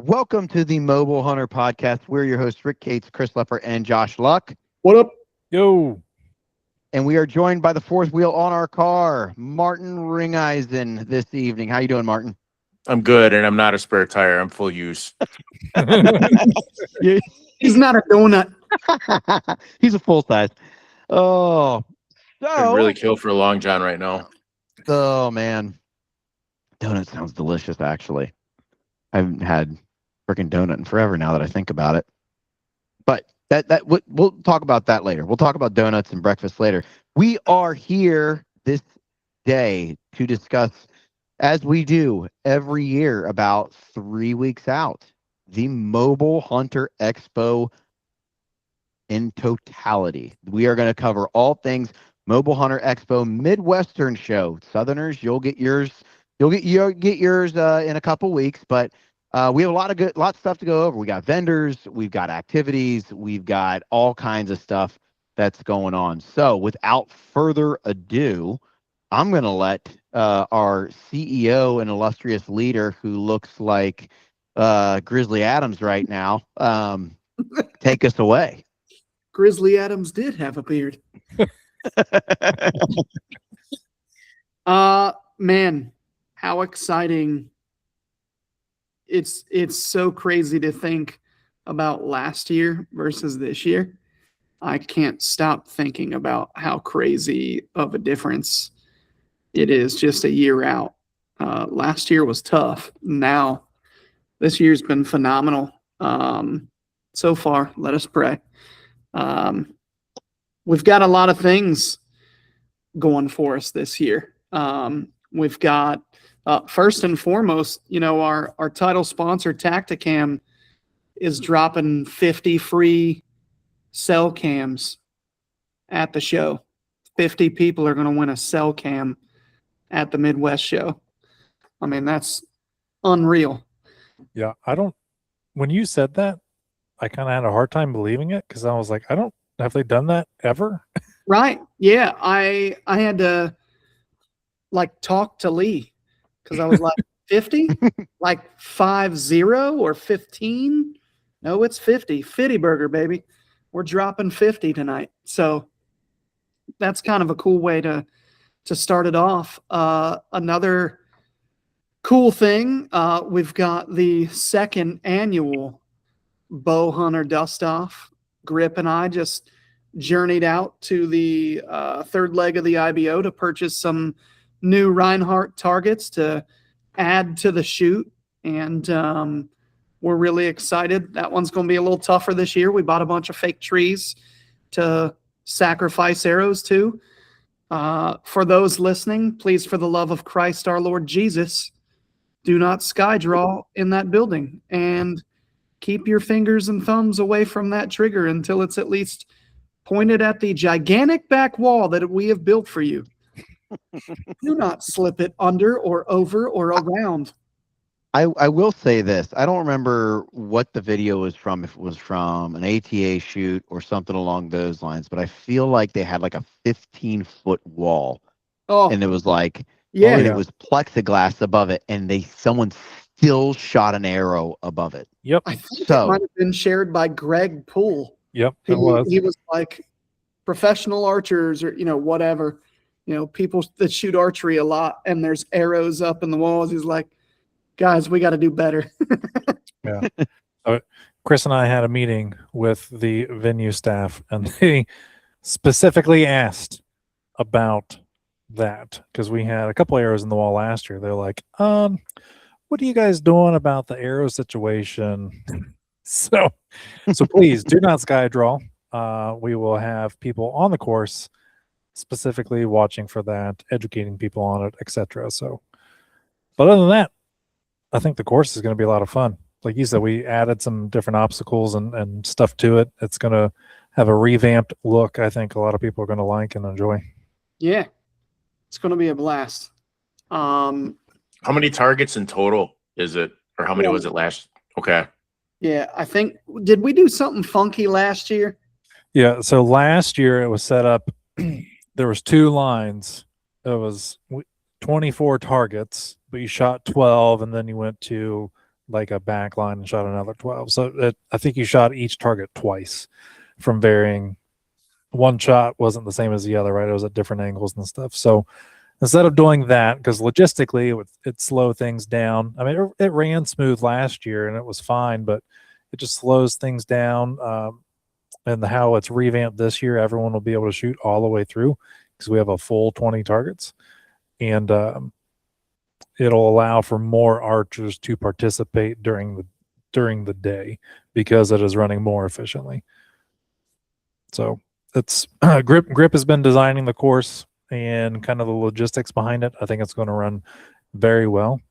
Welcome to the Mobile Hunter Podcast. We're your hosts, Rick Cates, Chris Lepper, and Josh Luck. What up? Yo. And we are joined by the fourth wheel on our car, Martin Ringeisen, this evening. How you doing, Martin? I'm good, and I'm not a spare tire. I'm full use. He's not a donut. He's a full size. Oh, I'd really kill for a long john right now. Oh man, donut sounds delicious. Actually, I haven't had freaking donut in forever now that I think about it. But we'll talk about that later. We'll talk about donuts and breakfast later. We are here this day to discuss, as we do every year, about 3 weeks out, the Mobile Hunter Expo in totality. We are going to cover all things Mobile Hunter Expo Midwestern show. Southerners, you'll get yours. You'll get yours in a couple weeks, but we have a lot of stuff to go over. We got vendors, we've got activities, we've got all kinds of stuff that's going on. So, without further ado, I'm going to let our CEO and illustrious leader, who looks like Grizzly Adams right now, take us away. Grizzly Adams did have a beard. Man, how exciting. It's so crazy to think about last year versus this year. I can't stop thinking about how crazy of a difference it is just a year out. Last year was tough. Now, this year's been phenomenal. So far, let us pray. We've got a lot of things going for us this year. We've got, first and foremost, our title sponsor, Tacticam, is dropping 50 free cell cams at the show. 50 people are going to win a cell cam at the Midwest show. I mean, that's unreal. Yeah, when you said that, I kind of had a hard time believing it because I was like, have they done that ever? Right. Yeah. I had to talk to Lee because I was like, 50? Like 50 or 15? No, it's 50. 50 burger, baby. We're dropping 50 tonight. So that's kind of a cool way to start it off. Another cool thing, we've got the second annual Bow Hunter Dust Off. Grip and I just journeyed out to the third leg of the IBO to purchase some new Reinhardt targets to add to the shoot, and we're really excited. That one's going to be a little tougher this year. We bought a bunch of fake trees to sacrifice arrows to. For those listening, please, for the love of Christ our Lord Jesus, do not sky draw in that building, and keep your fingers and thumbs away from that trigger until it's at least pointed at the gigantic back wall that we have built for you. Do not slip it under or over or around. I will say this. I don't remember what the video was from, if it was from an ATA shoot or something along those lines, but I feel like they had like a 15-foot wall. Oh, and it was like, yeah. and it was plexiglass above it, and someone still shot an arrow above it. Yep. I think it might have been shared by Greg Poole. Yep. He was like, professional archers, or whatever, people that shoot archery a lot, and there's arrows up in the walls. He's like, guys, we got to do better. Yeah. Chris and I had a meeting with the venue staff, and they specifically asked about that because we had a couple arrows in the wall last year. They're like, what are you guys doing about the arrow situation? So please do not sky draw. We will have people on the course specifically watching for that, educating people on it, etc. So, but other than that, I think the course is going to be a lot of fun. Like you said, we added some different obstacles and stuff to it. It's going to have a revamped look. I think a lot of people are going to like and enjoy. Yeah, it's going to be a blast. How many targets in total is it, or how many was it last? Okay. Yeah, I think, did we do something funky last year? Yeah, so last year it was set up, there was 2 lines. It was 24 targets, but you shot 12, and then you went to like a back line and shot another 12. So I think you shot each target twice from varying. One shot wasn't the same as the other, right? It was at different angles and stuff. So instead of doing that, because logistically it slowed things down. I mean, it ran smooth last year and it was fine, but it just slows things down. And how it's revamped this year, everyone will be able to shoot all the way through because we have a full 20 targets. And it'll allow for more archers to participate during the day because it is running more efficiently. So it's Grip has been designing the course and kind of the logistics behind it. I think it's going to run very well.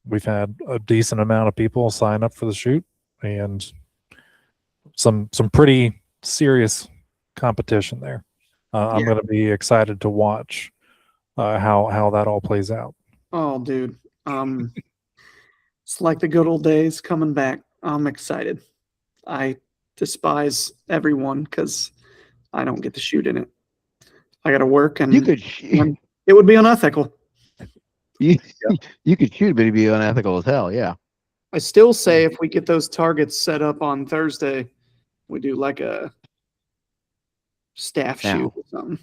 We've had a decent amount of people sign up for the shoot and some pretty serious competition there. I'm going to be excited to watch how that all plays out. Oh, dude. It's like the good old days coming back. I'm excited. I despise everyone because I don't get to shoot in it. I got to work, and You could it would be unethical. you could shoot, but it'd be unethical as hell. Yeah. I still say if we get those targets set up on Thursday, we do like a staff shoot or something.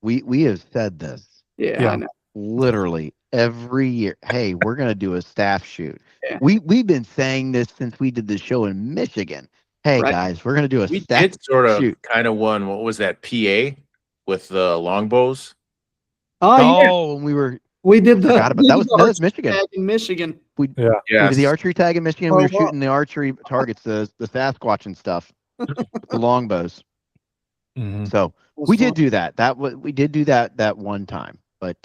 We have said this. Yeah, I know. Literally every year. Hey, we're gonna do a staff shoot. Yeah. We've been saying this since we did the show in Michigan. Hey guys, we're gonna do a We staff did sort of shoot. kind of one. What was that? PA with the longbows. Oh, when we were we did the forgot about that was Michigan. tag in Michigan. We did the archery tag in Michigan. We were shooting the archery targets, the Sasquatch and stuff, the longbows. Mm-hmm. So we did do that. We did do that one time. But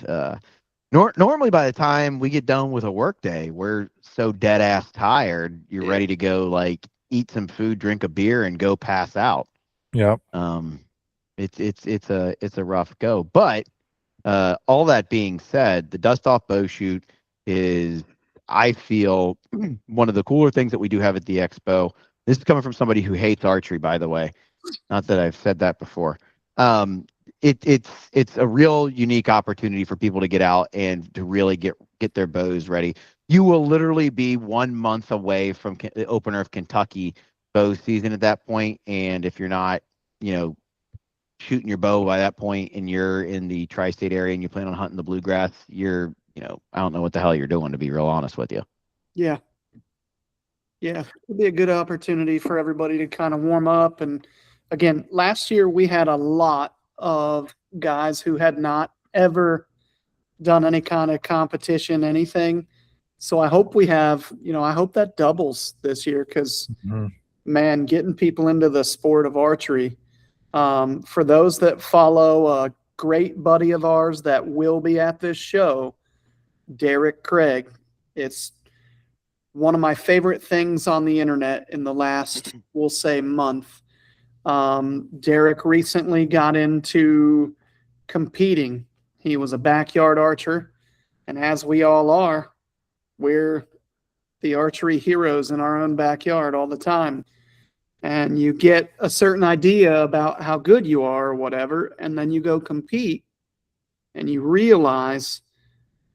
normally by the time we get done with a work day, we're so dead ass tired. You're ready to go, like, eat some food, drink a beer, and go pass out. Yeah. It's a rough go. But all that being said, the dust off bow shoot is, I feel, one of the cooler things that we do have at the Expo. This is coming from somebody who hates archery, by the way. Not that I've said that before. It's a real unique opportunity for people to get out and to really get their bows ready. You will literally be 1 month away from the opener of Kentucky bow season at that point, and if you're not, shooting your bow by that point, and you're in the tri-state area and you plan on hunting the bluegrass, I don't know what the hell you're doing, to be real honest with you. Yeah, it'd be a good opportunity for everybody to kind of warm up. And again, last year we had a lot of guys who had not ever done any kind of competition, anything. So I hope we have, I hope that doubles this year because, man, getting people into the sport of archery. For those that follow a great buddy of ours that will be at this show, Derek Craig, it's one of my favorite things on the internet in the last, we'll say, month. Derek recently got into competing. He was a backyard archer, and as we all are, we're the archery heroes in our own backyard all the time. And you get a certain idea about how good you are or whatever, and then you go compete and you realize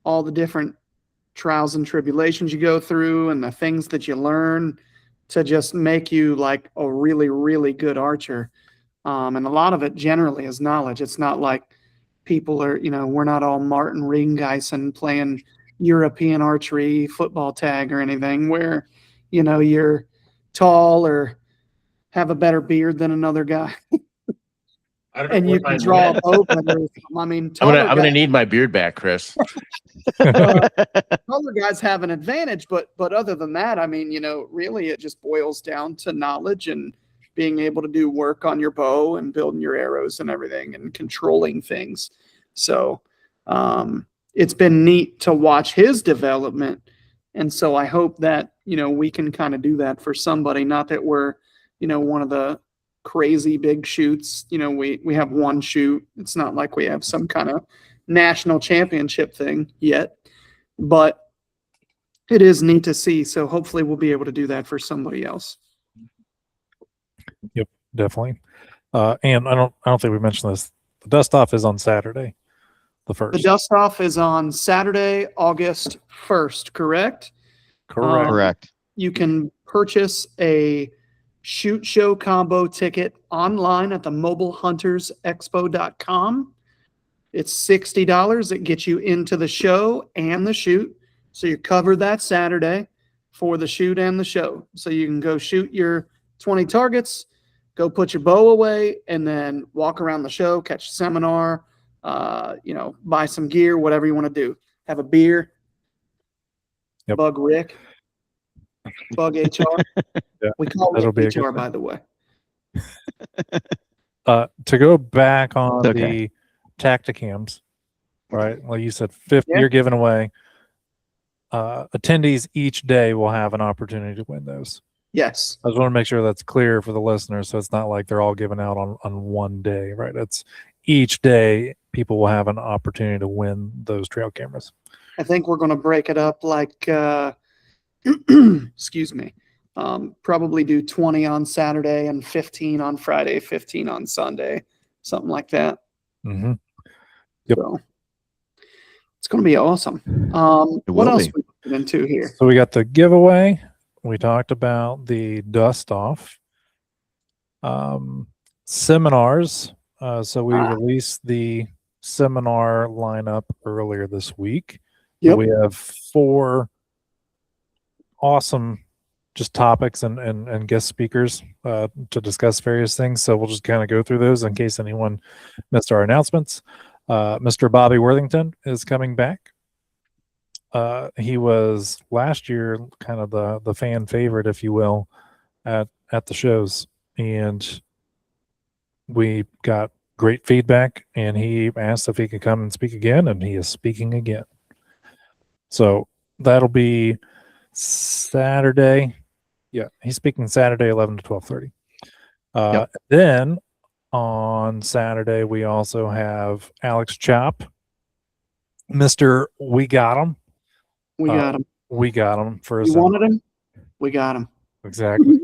all the different trials and tribulations you go through and the things that you learn to just make you like a really, really good archer. And a lot of it generally is knowledge. It's not like people are, we're not all Martin Ringgeisen playing European archery football tag or anything where, you're tall or have a better beard than another guy. And you can draw a bow better. I mean, I'm gonna need my beard back, Chris. Other guys have an advantage, but other than that, I mean, really it just boils down to knowledge and being able to do work on your bow and building your arrows and everything and controlling things. So it's been neat to watch his development. And so I hope that, we can kind of do that for somebody. Not that we're, one of the crazy big shoots. We have one shoot. It's not like we have some kind of national championship thing yet, but it is neat to see. So hopefully we'll be able to do that for somebody else. Yep, definitely. And I don't think we mentioned this. The dust off is on Saturday, the 1st. The dust off is on Saturday, August 1st, correct? Correct. Correct. You can purchase a shoot show combo ticket online at the mobilehuntersexpo.com. It's $60. It gets you into the show and the shoot. So you're covered that Saturday for the shoot and the show. So you can go shoot your 20 targets, go put your bow away, and then walk around the show, catch a seminar, buy some gear, whatever you want to do. Have a beer. Yep. Bug Rick. Bug HR. Yeah, We call that'll be a it good HR, thing. by the way. To go back on Okay. the Tacticams, right? Like you said, 50 Yeah. you're giving away. Attendees each day will have an opportunity to win those. Yes. I just want to make sure that's clear for the listeners, so it's not like they're all given out on one day, right? It's each day people will have an opportunity to win those trail cameras. I think we're going to break it up like, excuse me, probably do 20 on Saturday and 15 on Friday, 15 on Sunday, something like that. Mm-hmm. Yep. So it's going to be awesome. It What will else be. we get into here? So we got the giveaway. We talked about the dust off. Seminars. So we released the seminar lineup earlier this week. Yep. We have 4 awesome just topics and guest speakers to discuss various things. So we'll just kind of go through those in case anyone missed our announcements. Mr. Bobby Worthington is coming back. He was last year kind of the fan favorite, if you will, at the shows, and we got great feedback, and he asked if he could come and speak again, and he is speaking again. So that'll be Saturday. Yeah, he's speaking Saturday, 11 to 12:30. Yep. Then on Saturday, we also have Alex Chop, Mr. We Got Him. We got him. We got him for a You seminar. wanted him? We got him. Exactly.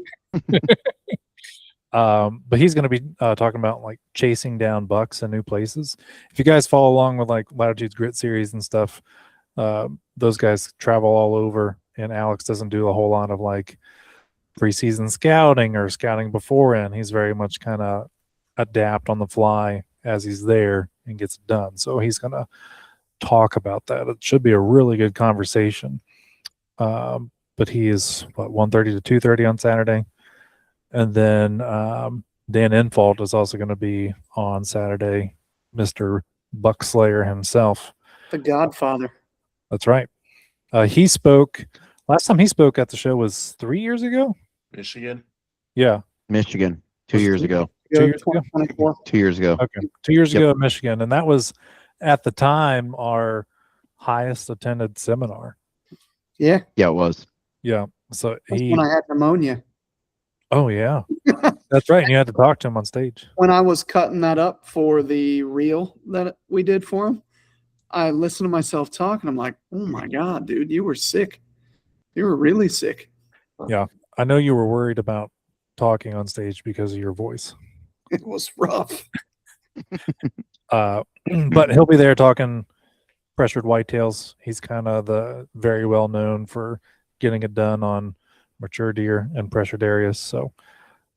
But he's going to be talking about like chasing down bucks in new places. If you guys follow along with like Latitude's Grit series and stuff, those guys travel all over, and Alex doesn't do a whole lot of like preseason scouting or scouting beforehand. He's very much kind of adapt on the fly as he's there and gets it done. So he's going to talk about that. It should be a really good conversation. But he is 1:30 to 2:30 on Saturday. And then Dan Infault is also going to be on Saturday, Mr. Buckslayer himself. The Godfather. That's right. He spoke, last time he spoke at the show was 3 years ago. Michigan. Yeah. Michigan, 2 years ago. 2 years ago? 2024. 2 years ago. Okay. 2 years Yep. ago in Michigan. And that was at the time our highest attended seminar. Yeah. Yeah, it was. Yeah. So That's he, when I had pneumonia. oh yeah, that's right. And you had to talk to him on stage. When I was cutting that up for the reel that we did for him, I listened to myself talk and I'm like, oh my God, dude, you were sick. You were really sick. I know you were worried about talking on stage because of your voice. It was rough. But he'll be there talking pressured whitetails. He's kind of the very well known for getting it done on mature deer and pressured areas. So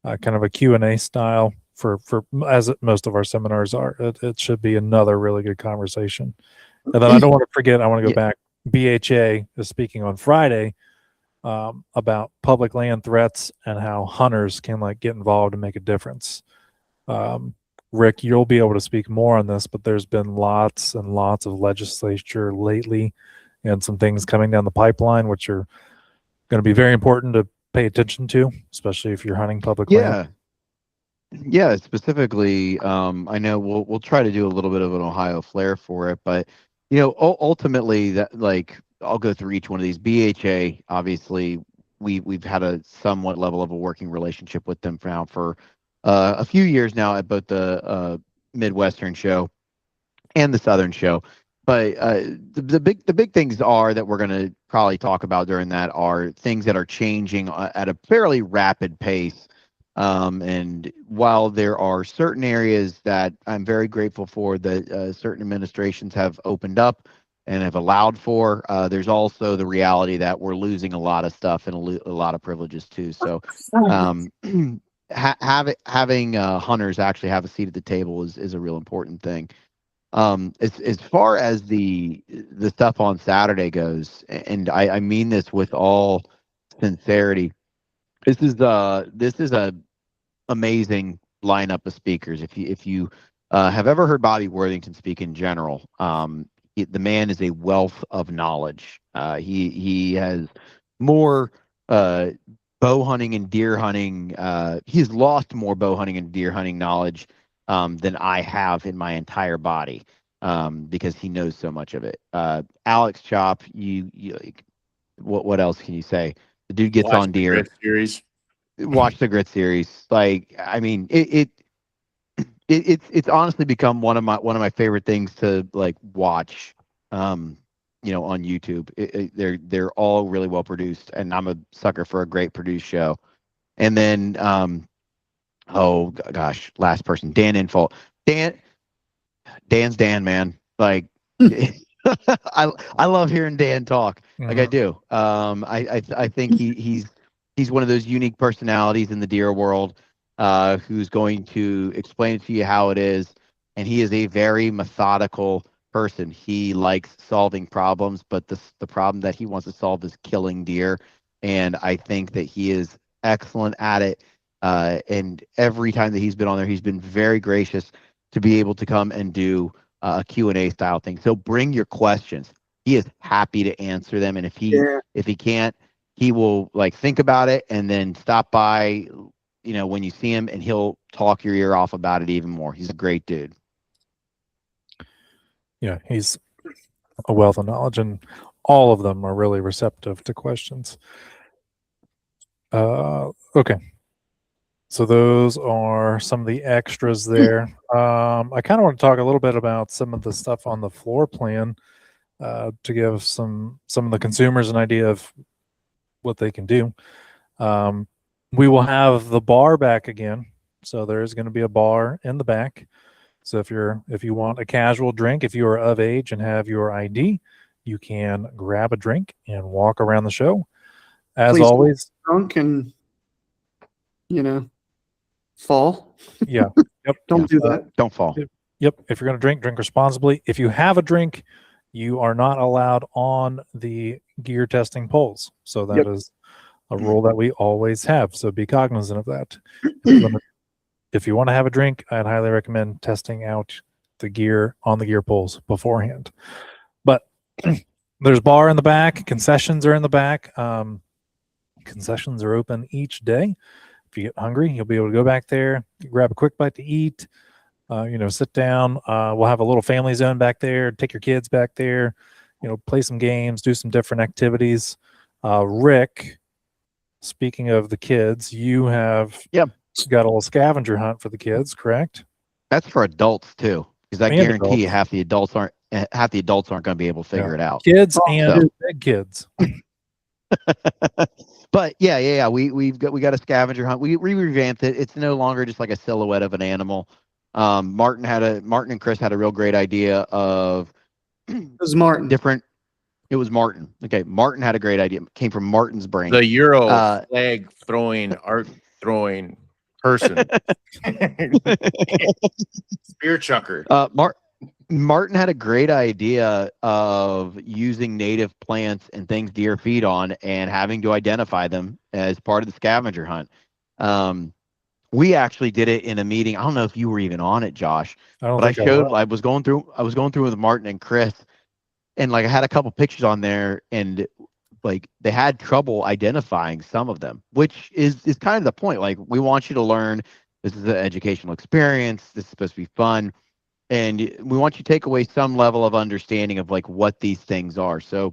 kind of a Q&A style for as most of our seminars are. It should be another really good conversation. And then I don't want to forget, I want to go back. BHA is speaking on Friday about public land threats and how hunters can like get involved and make a difference. Rick, you'll be able to speak more on this, but there's been lots and lots of legislature lately and some things coming down the pipeline, which are going to be very important to pay attention to, especially if you're hunting public land. Yeah, specifically, I know we'll try to do a little bit of an Ohio flair for it, but ultimately that like I'll go through each one of these. BHA, obviously, we've had a somewhat level of a working relationship with them for a few years now at both the Midwestern show and the Southern show. But the big things are that we're going to probably talk about during that are things that are changing at a fairly rapid pace. And while there are certain areas that I'm very grateful for that certain administrations have opened up, and have allowed for. There's also the reality that we're losing a lot of stuff and a lot of privileges too. So having hunters actually have a seat at the table is a real important thing. As far as the stuff on Saturday goes, and I mean this with all sincerity, this is a amazing lineup of speakers. If you have ever heard Bobby Worthington speak in general, the man is a wealth of knowledge. He has more bow hunting and deer hunting. He's lost more bow hunting and deer hunting knowledge than I have in my entire body, because he knows so much of it. Alex Chop, what else can you say? The dude gets Watch on the deer. Grit series. Watch the Grit series. Like, I mean, it's honestly become one of my favorite things to like watch. On YouTube. They're all really well produced, and I'm a sucker for a great produced show. And then, oh gosh, last person, Dan Infalt. Dan's Dan, man. Like, I love hearing Dan talk. Like I do. I think he's one of those unique personalities in the deer world, who's going to explain it to you how it is, and he is a very methodical person. He likes solving problems, but the problem that he wants to solve is killing deer, and I think that he is excellent at it. And every time that he's been on there, he's been very gracious to be able to come and do a Q&A style thing. So bring your questions. He is happy to answer them, and if he can't, he will like think about it and then stop by, when you see him, and he'll talk your ear off about it even more. He's a great dude. Yeah, he's a wealth of knowledge, and all of them are really receptive to questions. Okay. So those are some of the extras there. I kind of want to talk a little bit about some of the stuff on the floor plan, to give some of the consumers an idea of what they can do. We will have the bar back again. So there is going to be a bar in the back. So if you want a casual drink, if you are of age and have your ID, you can grab a drink and walk around the show. As Please always, drunk and fall. Yeah. Yep. Don't do that. Don't fall. Yep. If you're going to drink responsibly. If you have a drink, you are not allowed on the gear testing poles. So that is a rule that we always have. So be cognizant of that. If you want to have a drink, I'd highly recommend testing out the gear on the gear poles beforehand. But there's bar in the back. Concessions are in the back. Concessions are open each day. If you get hungry, you'll be able to go back there, grab a quick bite to eat, sit down. We'll have a little family zone back there. Take your kids back there, play some games, do some different activities. Rick, speaking of the kids, you have got a little scavenger hunt for the kids, correct? That's for adults too, because I guarantee you half the adults aren't going to be able to figure it out. Kids and big kids. But yeah. We got a scavenger hunt. We revamped it. It's no longer just like a silhouette of an animal. Martin and Chris had a real great idea of it was Martin. It was Martin. Okay, Martin had a great idea. It came from Martin's brain. The Euro flag throwing, art throwing person. Spear chucker. Martin had a great idea of using native plants and things deer feed on and having to identify them as part of the scavenger hunt. We actually did it in a meeting. I don't know if you were even on it, Josh, I was going through with Martin and Chris, and like I had a couple pictures on there, and like they had trouble identifying some of them, which is kind of the point. Like, we want you to learn. This is an educational experience. This is supposed to be fun. And we want you to take away some level of understanding of like what these things are. So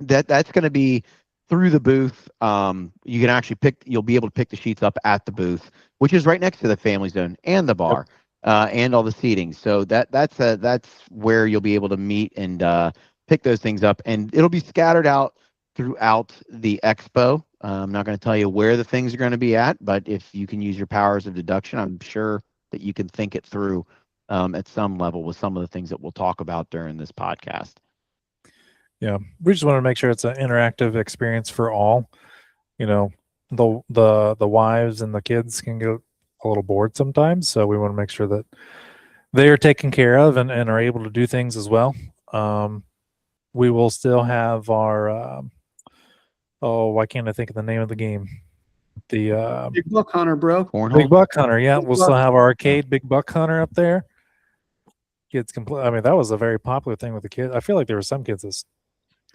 that's going to be through the booth. You can actually you'll be able to pick the sheets up at the booth, which is right next to the family zone and the bar, and all the seating. So that's where you'll be able to meet and pick those things up, and it'll be scattered out throughout the expo. I'm not going to tell you where the things are going to be at, but if you can use your powers of deduction, I'm sure that you can think it through at some level with some of the things that we'll talk about during this podcast. Yeah, we just want to make sure it's an interactive experience for all. You know, the wives and the kids can get a little bored sometimes, so we want to make sure that they are taken care of and are able to do things as well. We will still have our oh, why can't I think of the name of the game? The Big Buck Hunter, bro. Cornhole. Big Buck Hunter. Yeah, Big we'll Buck. still have our arcade Big Buck Hunter up there. Kids complete. I mean, that was a very popular thing with the kids. I feel like there were some kids that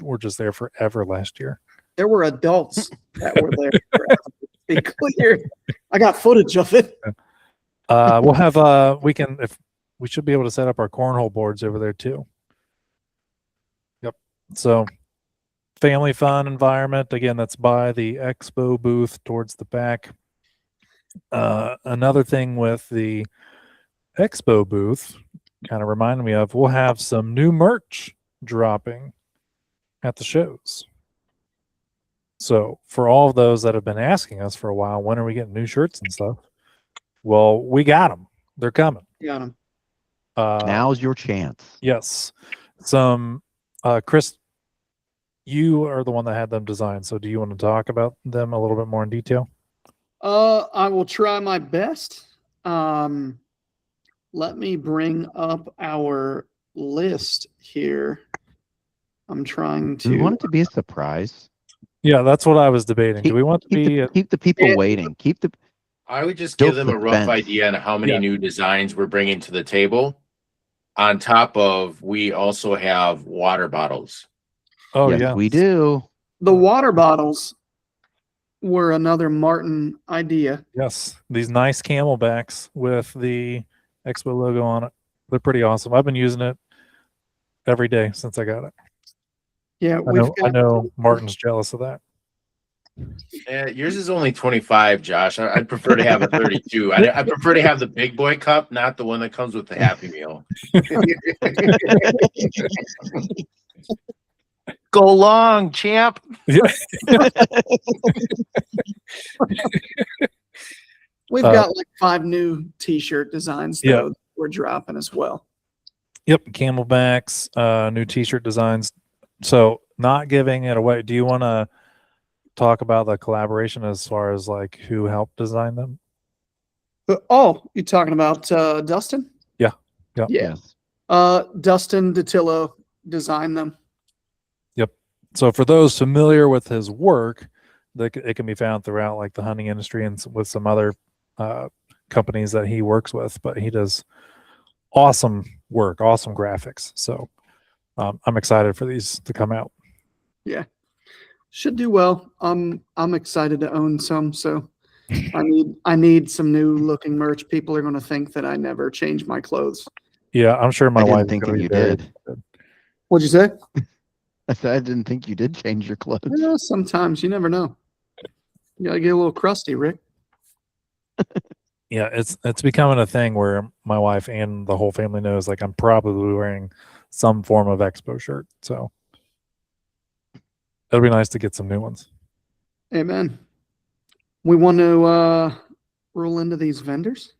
were just there forever last year. There were adults that were there. To be clear, I got footage of it. We'll have we should be able to set up our cornhole boards over there too. Yep. So family fun environment. Again, that's by the Expo booth towards the back. Another thing with the Expo booth kind of reminded me of, we'll have some new merch dropping at the shows. So for all of those that have been asking us for a while, when are we getting new shirts and stuff? Well, we got them. They're coming. Got him. Now's your chance. Yes. Some Chris, you are the one that had them designed. So do you want to talk about them a little bit more in detail? I will try my best. Let me bring up our list here. I'm trying Do we to. want it to be a surprise? Yeah, that's what I was debating. Do we want to be Keep the people Yeah. waiting. Keep the I would just Still give them a rough suspense. idea on how many Yeah. new designs we're bringing to the table. On top of, we also have water bottles. Oh yes, yeah, we do. The water bottles were another Martin idea. Yes, these nice camelbacks with the Expo logo on it. They're pretty awesome. I've been using it every day since I got it. Yeah, I know Martin's jealous of that. Yours is only 25, Josh. I'd prefer to have a 32. I prefer to have the big boy cup, not the one that comes with the Happy Meal. Go long, champ. We've got like 5 new T-shirt designs though that we're dropping as well. Yep, camelbacks, new T-shirt designs. So not giving it away. Do you want to talk about the collaboration as far as like who helped design them? Oh, you talking about Dustin? Yeah. Yeah. Yes. Dustin Datillo designed them. Yep. So for those familiar with his work, it can be found throughout like the hunting industry and with some other companies that he works with. But he does awesome work, awesome graphics. So I'm excited for these to come out. Yeah. Should do well. I'm excited to own some, so I need some new looking merch. People are going to think that I never change my clothes. Yeah, I'm sure my I wife didn't think is gonna that be you very did. good. What'd you say? I said I didn't think you did change your clothes. Yeah, sometimes you never know. You gotta get a little crusty, Rick. Yeah, it's becoming a thing where my wife and the whole family knows like I'm probably wearing some form of Expo shirt. So it'll be nice to get some new ones. Amen. We want to roll into these vendors.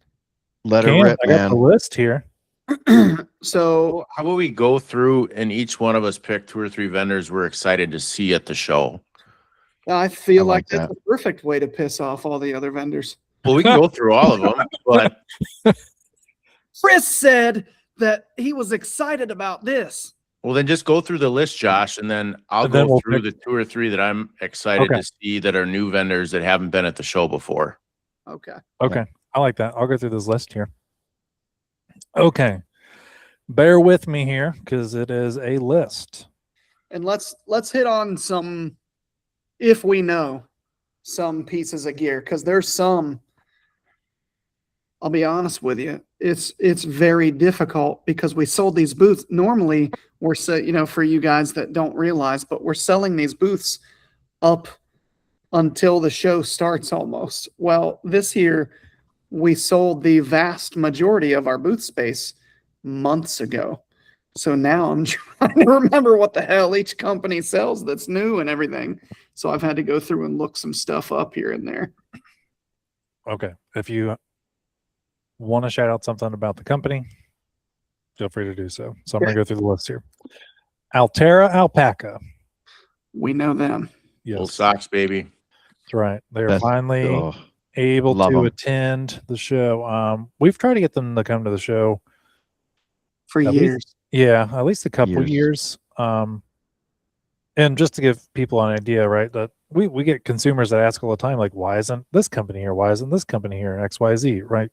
Let it Cam, rip, I got the man. list here. So How about we go through and each one of us pick 2 or 3 vendors we're excited to see at the show? I feel I like like that's that. a perfect way to piss off all the other vendors. Well, we can go through all of them, but Chris said that he was excited about this. well, then just go through the list, Josh, and then I'll And then go we'll through pick- the 2 or 3 that I'm excited Okay. to see that are new vendors that haven't been at the show before. Okay. Okay, I like that. I'll go through this list here. Okay, bear with me here because it is a list. And let's hit on some, if we know, some pieces of gear, because there's some, I'll be honest with you, it's very difficult because we sold these booths. Normally we're for you guys that don't realize, but we're selling these booths up until the show starts almost. Well, this year we sold the vast majority of our booth space months ago. So now I'm trying to remember what the hell each company sells that's new and everything. So I've had to go through and look some stuff up here and there. Okay, if you want to shout out something about the company, feel free to do so. So I'm going to go through the list here. Altera Alpaca. We know them. Yes, Old socks, baby. that's right. They're Best- finally oh, able love to 'em. attend the show. We've tried to get them to come to the show For at years. least, at least a couple Years. years. And just to give people an idea, right, that we get consumers that ask all the time, like, why isn't this company here? Why isn't this company here? XYZ, right?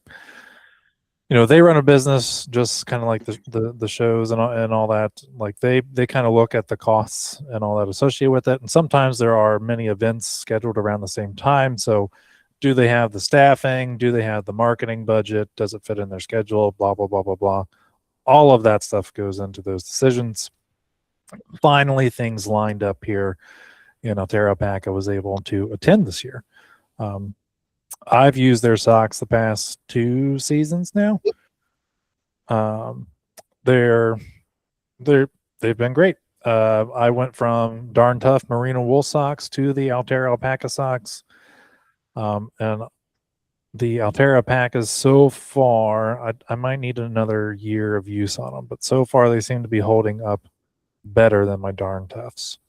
They run a business just kind of like the shows and all that. Like they kind of look at the costs and all that associated with it. And sometimes there are many events scheduled around the same time. So do they have the staffing? Do they have the marketing budget? Does it fit in their schedule? Blah, blah, blah, blah, blah. All of that stuff goes into those decisions. Finally, things lined up here. Altera Pack, I was able to attend this year. I've used their socks the past 2 seasons now. They've been great. I went from darn tough merino wool socks to the Altera Alpaca socks. And the Altera Alpacas so far, I might need another year of use on them, but so far they seem to be holding up better than my darn toughs.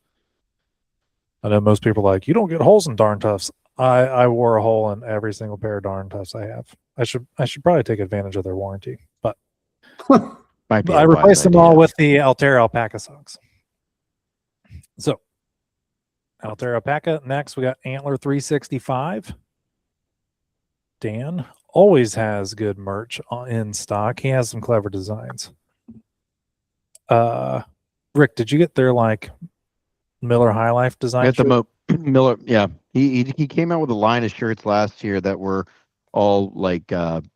I know most people are like, you don't get holes in darn toughs. I wore a hole in every single pair of darn toughs I have. I should probably take advantage of their warranty, but Might be I a wise replaced them idea. all with the Altera Alpaca socks. So Altera Alpaca. Next, we got Antler 365. Dan always has good merch in stock. He has some clever designs. Rick, did you get their like Miller High Life design? At the Miller, yeah, he came out with a line of shirts last year that were all like kind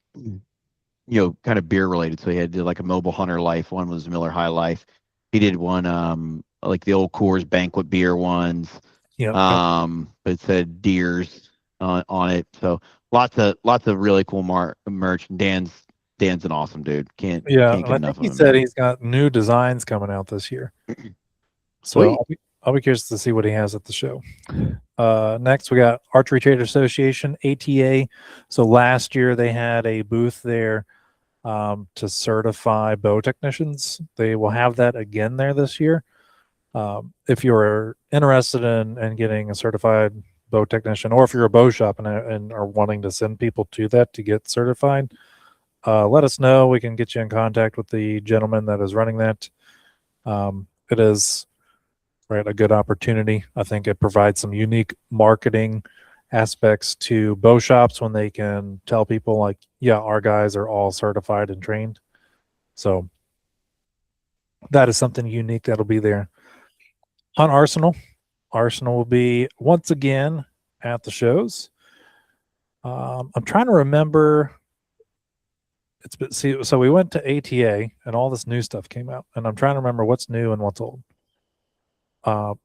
of beer related. So he had like a Mobile Hunter Life. One was Miller High Life. He did one like the old Coors Banquet beer ones. Yeah. But it said Deers on it. So lots of really cool merch. Dan's an awesome dude. Can't And get I enough think of he him. said man. he's got new designs coming out this year. Sweet. So I'll be curious to see what he has at the show. Next, we got Archery Trade Association, ATA. So last year they had a booth there to certify bow technicians. They will have that again there this year. If you're interested in getting a certified bow technician, or if you're a bow shop and are wanting to send people to that to get certified, let us know. We can get you in contact with the gentleman that is running that. It is a good opportunity. I think it provides some unique marketing aspects to bow shops when they can tell people like, yeah, our guys are all certified and trained. So that is something unique that'll be there. On Arsenal will be once again at the shows. I'm trying to remember. So we went to ATA and all this new stuff came out, and I'm trying to remember what's new and what's old.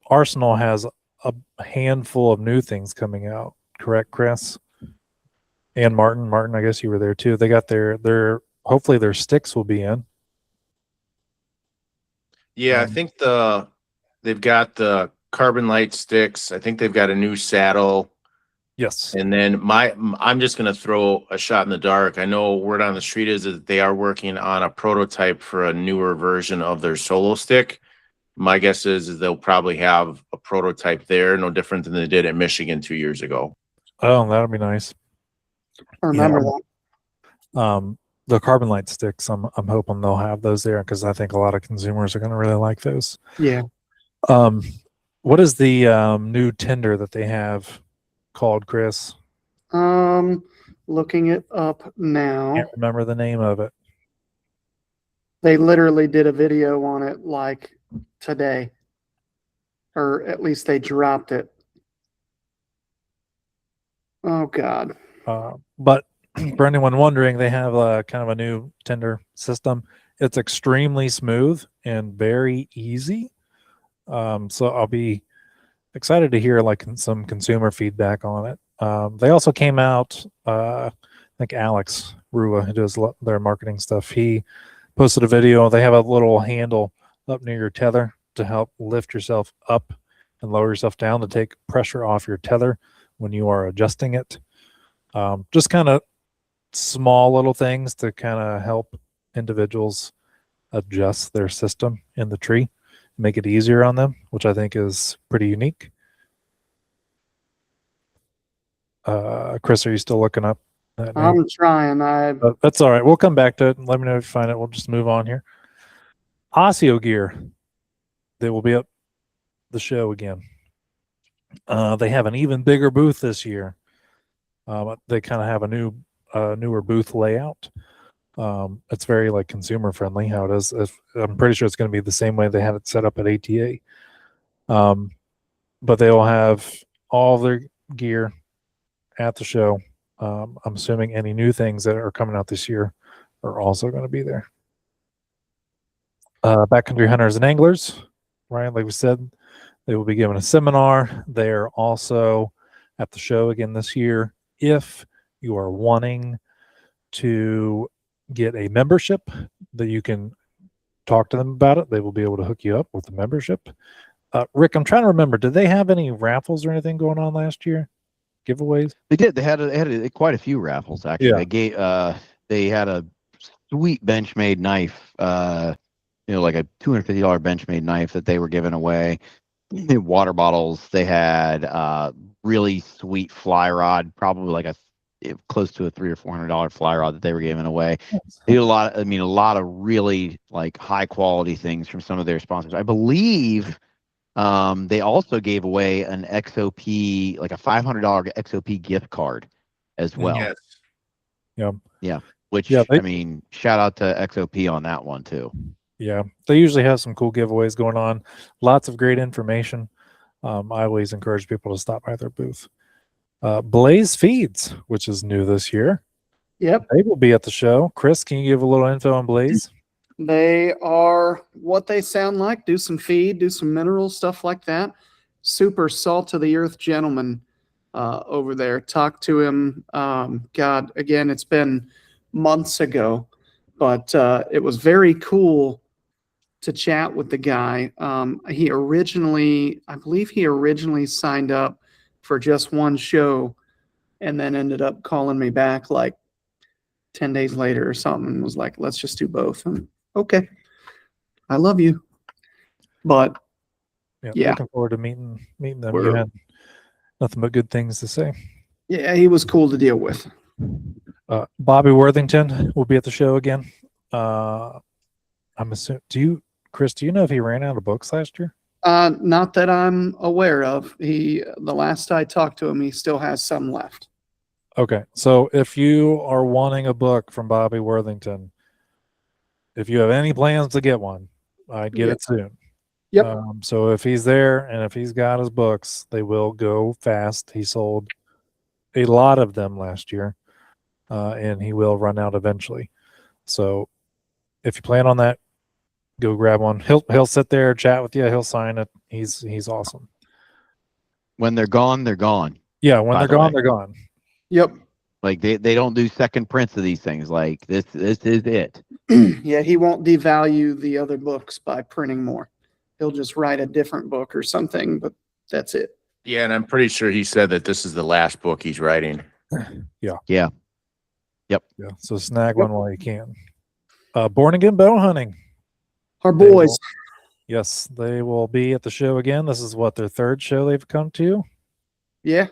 Arsenal has a handful of new things coming out, correct, Chris? And Martin, I guess you were there too. They got their hopefully their sticks will be in. Yeah, I think they've got the carbon light sticks. I think they've got a new saddle. Yes. And then I'm just going to throw a shot in the dark. I know word on the street is that they are working on a prototype for a newer version of their solo stick. My guess is they'll probably have a prototype there, no different than they did at Michigan 2 years ago. Oh, that'll be nice. I remember that. The carbon light sticks, I'm hoping they'll have those there because I think a lot of consumers are going to really like those. Yeah. What is the new tender that they have called, Chris? Looking it up now. Can't remember the name of it. They literally did a video on it like today, or at least they dropped it. Oh God. But for anyone wondering, they have a kind of a new tender system. It's extremely smooth and very easy. So I'll be excited to hear like some consumer feedback on it. They also came out, I think Alex Rua, who does their marketing stuff, he posted a video. They have a little handle up near your tether to help lift yourself up and lower yourself down to take pressure off your tether when you are adjusting it. Just kind of small little things to kind of help individuals adjust their system in the tree. make it easier on them, which I think is pretty unique. Chris, are you still looking up that name? I'm trying. That's all right. We'll come back to it. Let me know if you find it. We'll just move on here. Osseo Gear. They will be at the show again. They have an even bigger booth this year. They kind of have a newer booth layout. It's very like consumer friendly how it is. I'm pretty sure it's going to be the same way they had it set up at ATA. But they will have all their gear at the show. I'm assuming any new things that are coming out this year are also going to be there. Backcountry hunters and anglers, right? Like we said, they will be giving a seminar. They're also at the show again this year. If you are wanting to get a membership that you can talk to them about it, they will be able to hook you up with a membership. Rick, I'm trying to remember, did they have any raffles or anything going on last year? Giveaways? They did. They had quite a few raffles actually. Yeah. They had a sweet Benchmade knife, like a $250 Benchmade knife that they were giving away. Water bottles. They had really sweet fly rod, probably like close to a $300 or $400 fly rod that they were giving away. They did a lot of really like high quality things from some of their sponsors. I believe they also gave away an XOP, like a $500 XOP gift card as well. Yes. Yeah. Which, shout out to XOP on that one too. Yeah. They usually have some cool giveaways going on. Lots of great information. I always encourage people to stop by their booth. Blaze Feeds, which is new this year. Yep. They will be at the show. Chris, can you give a little info on Blaze? They are what they sound like. Do some feed, do some mineral stuff like that. Super salt of the earth gentleman over there. Talked to him. God, again, it's been months ago, but it was very cool to chat with the guy. I believe he originally signed up for just one show and then ended up calling me back like 10 days later or something and was like, let's just do both. And okay, I love you. But yeah. Looking forward to meeting them. You had nothing but good things to say. Yeah, he was cool to deal with. Bobby Worthington will be at the show again. I'm assuming. Chris, do you know if he ran out of books last year? Not that I'm aware of. The last I talked to him, he still has some left. Okay, so if you are wanting a book from Bobby Worthington, if you have any plans to get one, I'd get it soon. Yep. So if he's there and if he's got his books, they will go fast. He sold a lot of them last year, and he will run out eventually. So if you plan on that, go grab one. He'll sit there, chat with you. He'll sign it. He's awesome. When they're gone, they're gone. Yeah, when they're gone, they're gone. Yep. Like they don't do second prints of these things. Like this is it. Yeah, he won't devalue the other books by printing more. He'll just write a different book or something, but that's it. Yeah, and I'm pretty sure he said that this is the last book he's writing. Yeah. Yeah. So snag one while you can. Born Again Bow Hunting. Our boys. Yes, they will be at the show again. This is their third show they've come to. Yeah.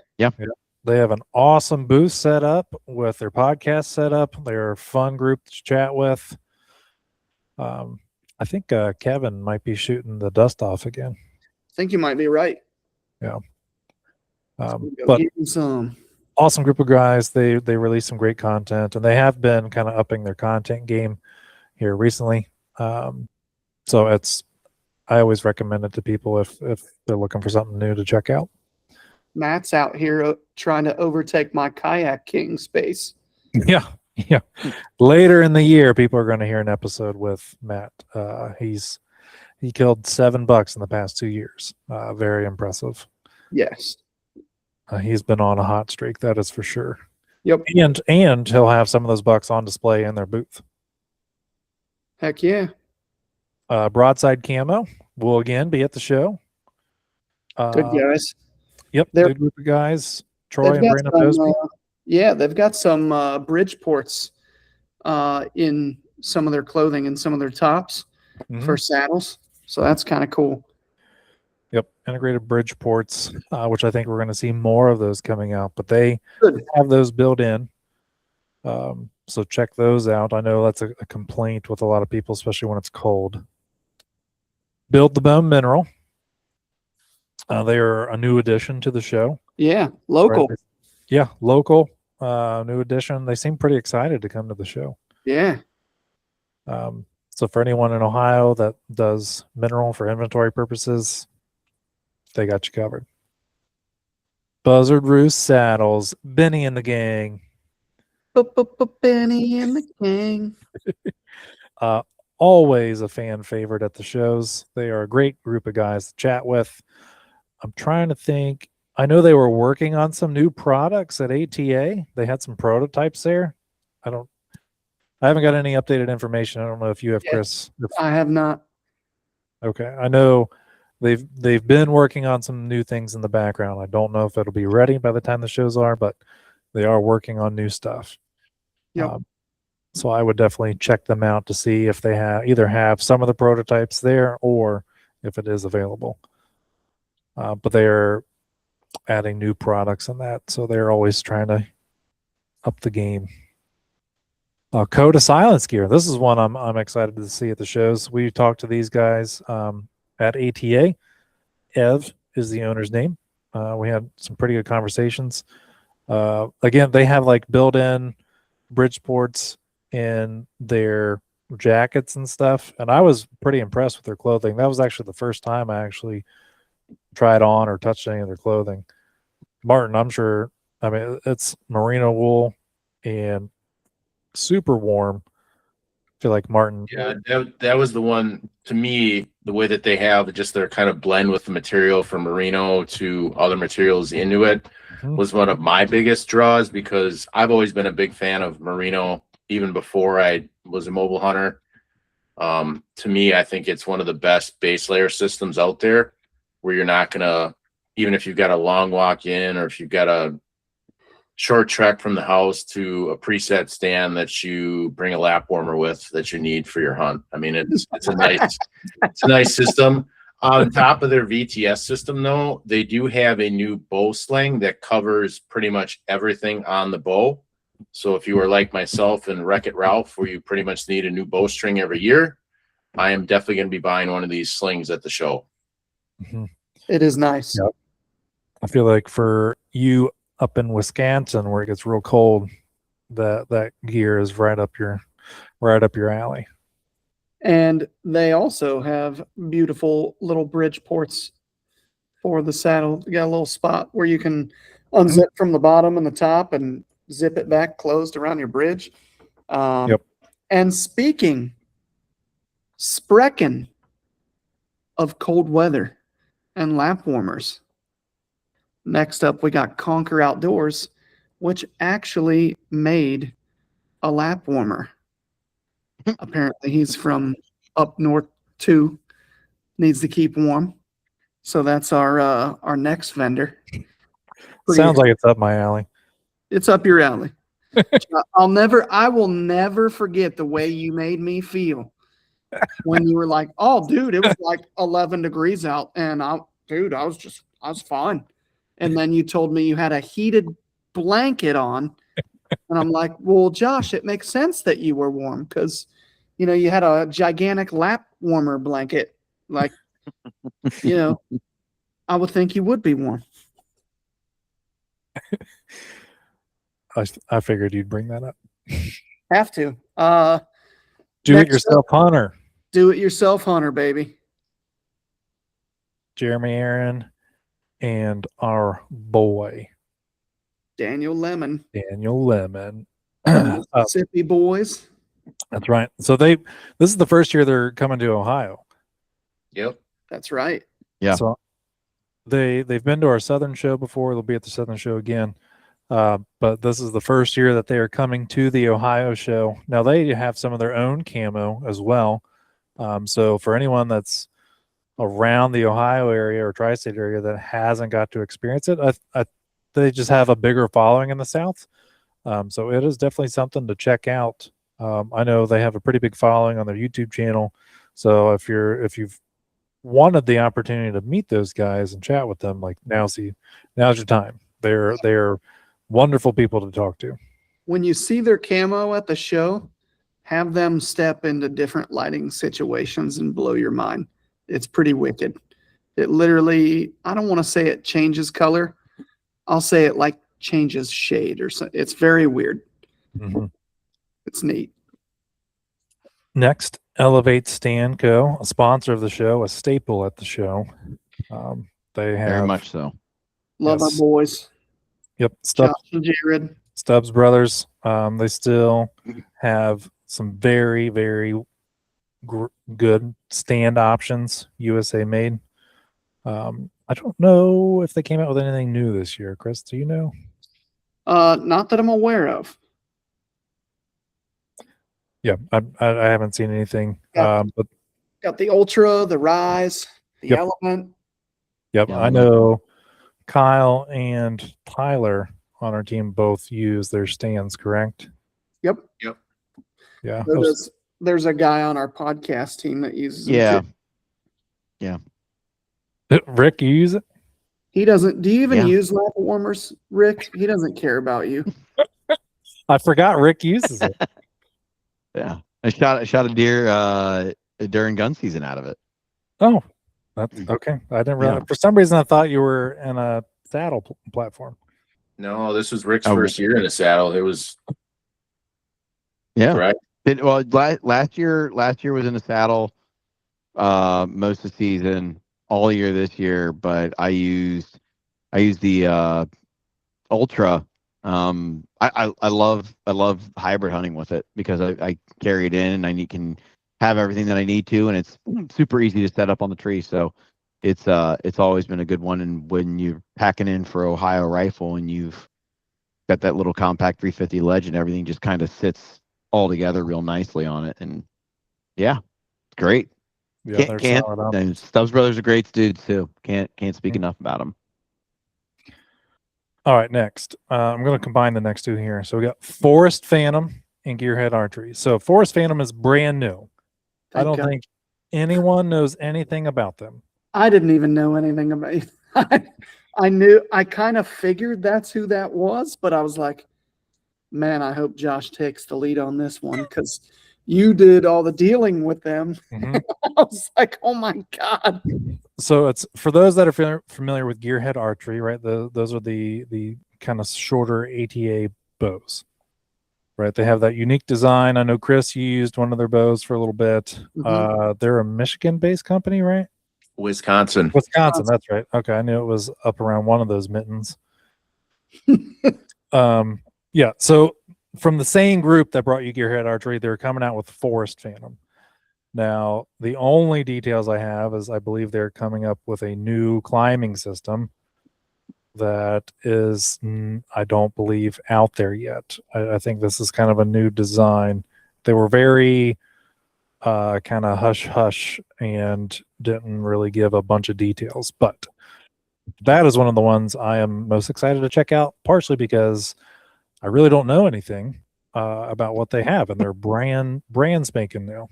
They have an awesome booth set up with their podcast set up. They're a fun group to chat with. I think Kevin might be shooting the dust off again. I think you might be right. Yeah. But awesome group of guys. They release some great content, and they have been kind of upping their content game here recently. So I always recommend it to people if they're looking for something new to check out. Matt's out here trying to overtake my Kayak King space. Yeah. Later in the year, people are going to hear an episode with Matt. He killed 7 bucks in the past 2 years. Very impressive. Yes. He's been on a hot streak, that is for sure. Yep. And he'll have some of those bucks on display in their booth. Heck yeah. Broadside Camo will again be at the show. Good guys. Yep, good group of guys. Troy and Brandon Posby. Yeah, they've got some bridge ports in some of their clothing and some of their tops for saddles. So that's kind of cool. Yep, integrated bridge ports, which I think we're going to see more of those coming out, but they Good. have those built in. So check those out. I know that's a complaint with a lot of people, especially when it's cold. Build the Bone Mineral. They are a new addition to the show. Yeah, local. Right? Yeah, local, new addition. They seem pretty excited to come to the show. Yeah. So for anyone in Ohio that does mineral for inventory purposes, they got you covered. Buzzard Roost Saddles, Benny and the gang. Benny and the gang. Always a fan favorite at the shows. They are a great group of guys to chat with. I'm trying to think. I know they were working on some new products at ATA. They had some prototypes there. I haven't got any updated information. I don't know if you have, Yeah. Chris. I have not. Okay. I know they've been working on some new things in the background. I don't know if it'll be ready by the time the shows are, but they are working on new stuff. Yep. So I would definitely check them out to see if they either have some of the prototypes there or if it is available. But they are adding new products in that, so they're always trying to up the game. Coda Silence Gear. This is one I'm excited to see at the shows. We talked to these guys at ATA. Ev is the owner's name. We had some pretty good conversations. Again, they have like built-in bridge ports in their jackets and stuff, and I was pretty impressed with their clothing. That was actually the first time I actually tried on or touched any of their clothing. Martin, I'm sure, I mean, it's merino wool and super warm. I feel like Martin. Yeah, that was the one, to me, the way that they have just their kind of blend with the material from merino to other materials into it was one of my biggest draws, because I've always been a big fan of merino even before I was a mobile hunter. To me, I think it's one of the best base layer systems out there, where you're not gonna, even if you've got a long walk in or if you've got a short trek from the house to a preset stand that you bring a lap warmer with that you need for your hunt. I mean, it's a nice system. On top of their VTS system, though, they do have a new bow sling that covers pretty much everything on the bow. So if you are like myself and Wreck-It Ralph, where you pretty much need a new bowstring every year, I am definitely going to be buying one of these slings at the show. It is nice. Yep. I feel like for you up in Wisconsin where it gets real cold, that gear is right up your alley. And they also have beautiful little bridge ports for the saddle. You got a little spot where you can unzip from the bottom and the top and zip it back closed around your bridge. Yep. And speaking of cold weather and lap warmers, next up we got Conquer Outdoors, which actually made a lap warmer. Apparently he's from up north too, needs to keep warm. So that's our next vendor. Sounds like it's up my alley. It's up your alley. I will never forget the way you made me feel when you were like, "Oh, dude, it was like 11 degrees out," and I was fine. And then you told me you had a heated blanket on, and I'm like, "Well, Josh, it makes sense that you were warm because, you know, you had a gigantic lap warmer blanket. Like, you know, I would think you would be warm." I figured you'd bring that up. Have to. Do it yourself, Hunter. Do it yourself, Hunter, baby. Jeremy Aaron and our boy Daniel Lemon. Mississippi boys. That's right. So this is the first year they're coming to Ohio. Yep. That's right. Yeah. So they've been to our Southern show before. They'll be at the Southern show again. But this is the first year that they are coming to the Ohio show. Now they have some of their own camo as well. So for anyone that's around the Ohio area or tri-state area that hasn't got to experience it, they just have a bigger following in the South. So it is definitely something to check out. I know they have a pretty big following on their YouTube channel. So if you've wanted the opportunity to meet those guys and chat with them, like now's your time. They're wonderful people to talk to. When you see their camo at the show, have them step into different lighting situations and blow your mind. It's pretty wicked. It literally, I don't want to say it changes color. I'll say it like changes shade or something. It's very weird. Mm-hmm. It's neat. Next, Elevate Stand Co., a sponsor of the show, a staple at the show. They have Very much so. Love Yes. our boys. Yep, Josh and Jared. Stubbs Brothers. They still have some very, very good stand options, USA made. I don't know if they came out with anything new this year. Chris, do you know? Not that I'm aware of. Yeah, I haven't seen anything. Yeah. But Got the Ultra, the Rise, the Yep. Element. yep, Yeah, I know Kyle and Tyler on our team both use their stands, correct? Yep. Yeah. There's a guy on our podcast team that uses them Yeah. too. Rick, you use it? He doesn't. Do you even Yeah. use lap warmers, Rick? He doesn't care about you. I forgot Rick uses it. Yeah. I shot a deer during gun season out of it. Oh, that's okay. I didn't realize. Yeah. For some reason, I thought you were in a saddle platform. No, this was Rick's Oh. first year in the saddle. It was Yeah. right. Well, last year was in the saddle most of the season, all year this year, but I used the Ultra. I love hybrid hunting with it because I carry it in and I can have everything that I need to, and it's super easy to set up on the tree. So it's always been a good one. And when you're packing in for Ohio rifle and you've got that little compact 350 ledge and everything just kind of sits all together real nicely on it, and yeah, it's great. Yeah, they're solid up. And Stubbs Brothers are great dudes too. Can't speak Mhm. enough about them. All right, next. I'm going to combine the next two here. So we got Forest Phantom and Gearhead Archery. So Forest Phantom is brand new. I Thank don't God. think anyone knows anything about them. I didn't even know anything about it. I kind of figured that's who that was, but I was like, man, I hope Josh takes the lead on this one because you did all the dealing with them. Mhm. I was like, oh my God. So it's for those that are familiar with Gearhead Archery, right? Those are the kind of shorter ATA bows, right? They have that unique design. I know Chris, you used one of their bows for a little bit. Mhm. They're a Michigan-based company, right? Wisconsin. Wisconsin, that's right. Okay, I knew it was up around one of those mittens. Yeah. So from the same group that brought you Gearhead Archery, they're coming out with Forest Phantom. Now, the only details I have is I believe they're coming up with a new climbing system that is, I don't believe, out there yet. I think this is kind of a new design. They were very kind of hush hush and didn't really give a bunch of details, but that is one of the ones I am most excited to check out, partially because I really don't know anything about what they have, and they're brand spanking new.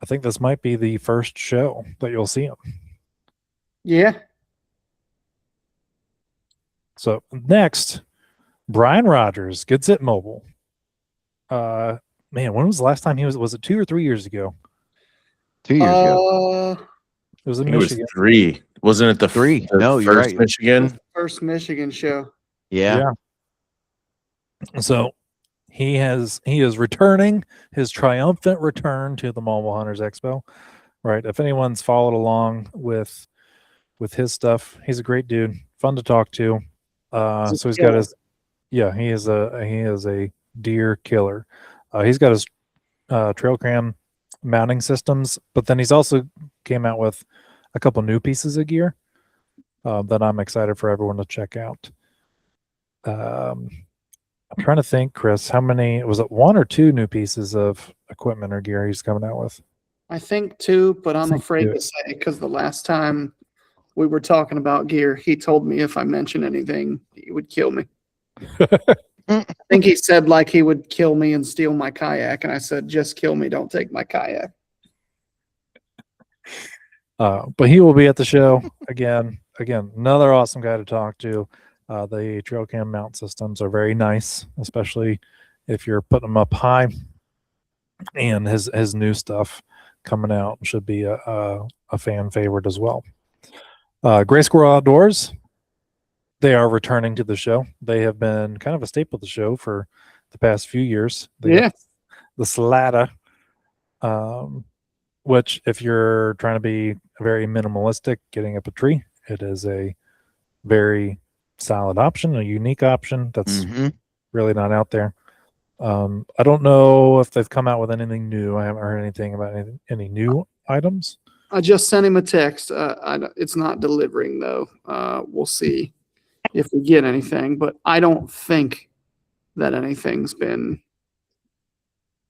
I think this might be the first show that you'll see them. Yeah. So next, Brian Rogers, Good Sit Mobile. Man, when was the last time he was it 2 or 3 years ago? 2 years ago. It was I in think it was Michigan. 3. Wasn't it the 3? the No, you're first right. Michigan? First Michigan show. Yeah. So he is returning his triumphant return to the Mobile Hunters Expo. Right. If anyone's followed along with his stuff, he's a great dude, fun to talk to. So he's got his he is a deer killer. He's got his trail cam mounting systems, but then he's also came out with a couple new pieces of gear that I'm excited for everyone to check out. I'm trying to think, Chris, how many was it? 1 or 2 new pieces of equipment or gear he's coming out with? I think 2, but I'm think afraid 2. to say because the last time we were talking about gear, he told me if I mention anything, he would kill me. I think he said like he would kill me and steal my kayak, and I said, just kill me, don't take my kayak. But he will be at the show again. Again, another awesome guy to talk to. The trail cam mount systems are very nice, especially if you're putting them up high. And his new stuff coming out should be a fan favorite as well. Gray Squirrel Outdoors, they are returning to the show. They have been kind of a staple of the show for the past few years. They Yeah. have the Slata, which if you're trying to be very minimalistic, getting up a tree, it is a very solid option, a unique option that's really not out there. I don't know if they've come out with anything new. I haven't heard anything about any new items. I just sent him a text. It's not delivering though. We'll see if we get anything, but I don't think that anything's been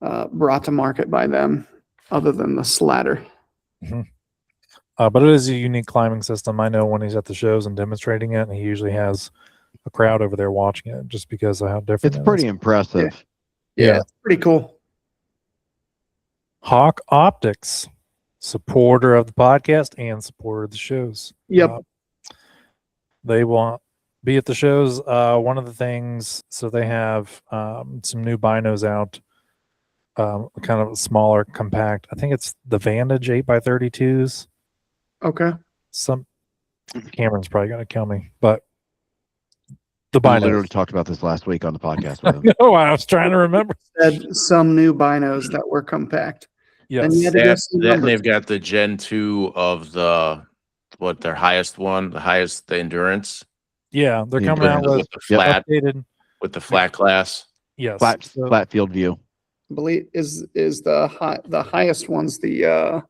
brought to market by them other than the Slatter. But it is a unique climbing system. I know when he's at the shows and demonstrating it, and he usually has a crowd over there watching it just because of how different It's pretty impressive. Yeah, it's pretty cool. Hawk Optics, supporter of the podcast and supporter of the shows. Yep. They will be at the shows. One of the things, so they have some new binos out, kind of smaller, compact. I think it's the Vantage 8x32s. Okay. Cameron's probably going to kill me, but the I binos. literally talked about this last week on the podcast with him. No, I was trying to remember. Said some new binos that were compact. Yes. And you had to give some Then numbers. they've got the Gen 2 of their highest one, the endurance Yeah, they're Yeah. coming out with the flat updated. with the flat glass. Yes. Flat field view. I believe is the highest one's the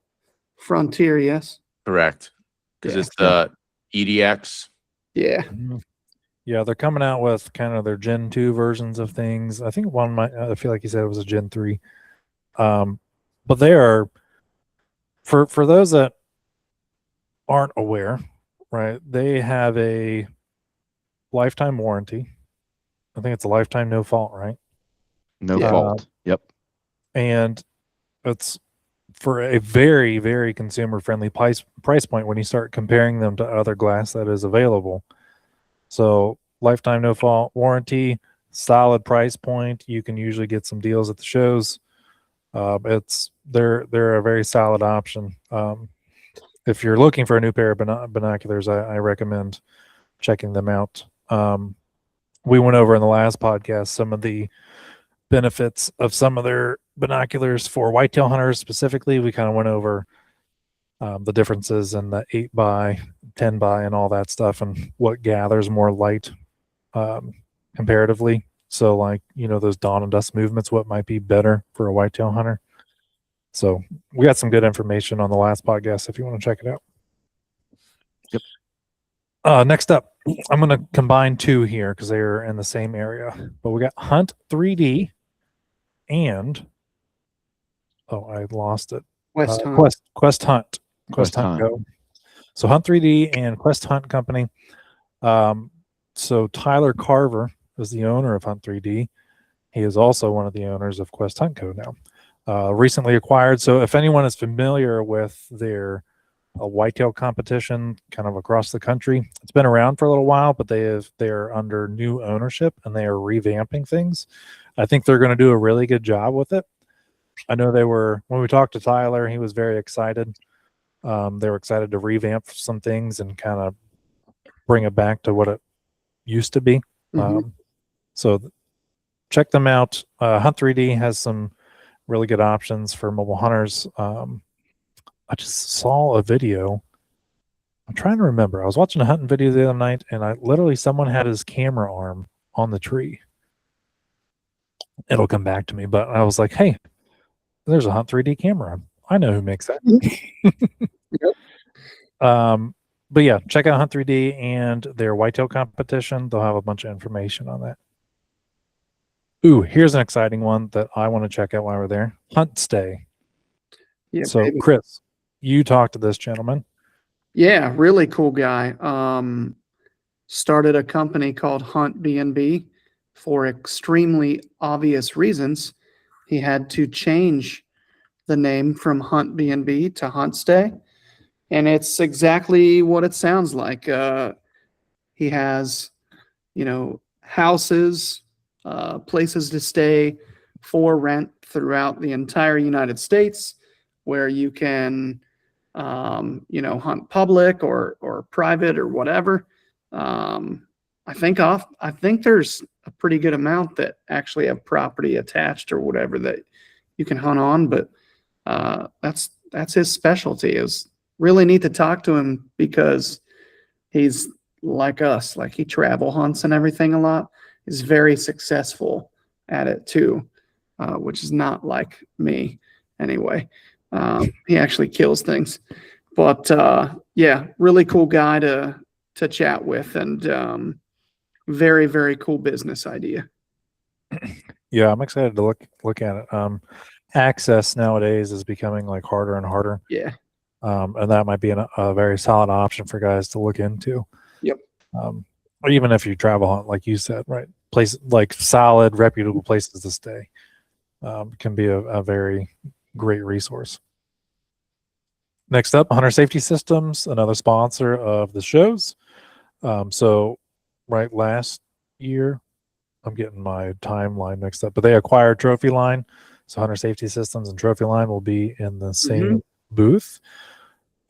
Frontier, yes? Correct. Because Yeah. it's the EDX. Yeah. Mhm. Yeah, they're coming out with kind of their Gen 2 versions of things. I think I feel like he said it was a Gen 3. But they are, for those that aren't aware, right, they have a lifetime warranty. I think it's a lifetime no fault, right? No Yeah. fault. Yep. And it's for a very, very consumer-friendly price point when you start comparing them to other glass that is available. So lifetime no fault warranty, solid price point. You can usually get some deals at the shows. They're a very solid option. If you're looking for a new pair of binoculars, I recommend checking them out. We went over in the last podcast some of the benefits of some of their binoculars for whitetail hunters specifically. We kind of went over the differences in the 8x, 10x, and all that stuff, and what gathers more light comparatively. So, like, those dawn and dusk movements, what might be better for a whitetail hunter. So we got some good information on the last podcast if you want to check it out. Yep. Next up, I'm going to combine two here because they're in the same area. But we got Hunt 3D and I lost it. West Hunt. Quest Hunt. Quest Hunt. Go. So Hunt 3D and Quest Hunt Company. So Tyler Carver is the owner of Hunt 3D. He is also one of the owners of Quest Hunt Co. now. Recently acquired. So if anyone is familiar with their whitetail competition kind of across the country, it's been around for a little while, but they're under new ownership and they are revamping things. I think they're going to do a really good job with it. I know when we talked to Tyler, he was very excited. They were excited to revamp some things and kind of bring it back to what it used to be. Mhm. So check them out. Hunt 3D has some really good options for mobile hunters. I just saw a video. I'm trying to remember. I was watching a hunting video the other night, and someone had his camera arm on the tree. It'll come back to me, but I was like, hey, there's a Hunt 3D camera. I know who makes that. Yep. But yeah, check out Hunt 3D and their whitetail competition. They'll have a bunch of information on that. Ooh, here's an exciting one that I want to check out while we're there. Hunt Stay. Yeah, So, baby. Chris, you talked to this gentleman. Yeah, really cool guy. Started a company called Hunt B&B for extremely obvious reasons. He had to change the name from Hunt B&B to Hunt Stay and it's exactly what it sounds like. He has, houses, places to stay for rent throughout the entire United States, where you can, hunt public or private or whatever. I think there's a pretty good amount that actually have property attached or whatever that you can hunt on, but that's his specialty. It was really neat to talk to him because he's like us, like he travel hunts and everything a lot. He's very successful at it too, which is not like me anyway. He actually kills things, but yeah, really cool guy to chat with, and very, very cool business idea. Yeah, I'm excited to look at it. Access nowadays is becoming like harder and harder. Yeah. And that might be a very solid option for guys to look into. Yep. Or even if you travel hunt, like you said, right? Places like solid, reputable places to stay can be a very great resource. Next up, Hunter Safety Systems, another sponsor of the shows. So, right, last year, I'm getting my timeline mixed up, but they acquired Trophy Line. So Hunter Safety Systems and Trophy Line will be in the same booth.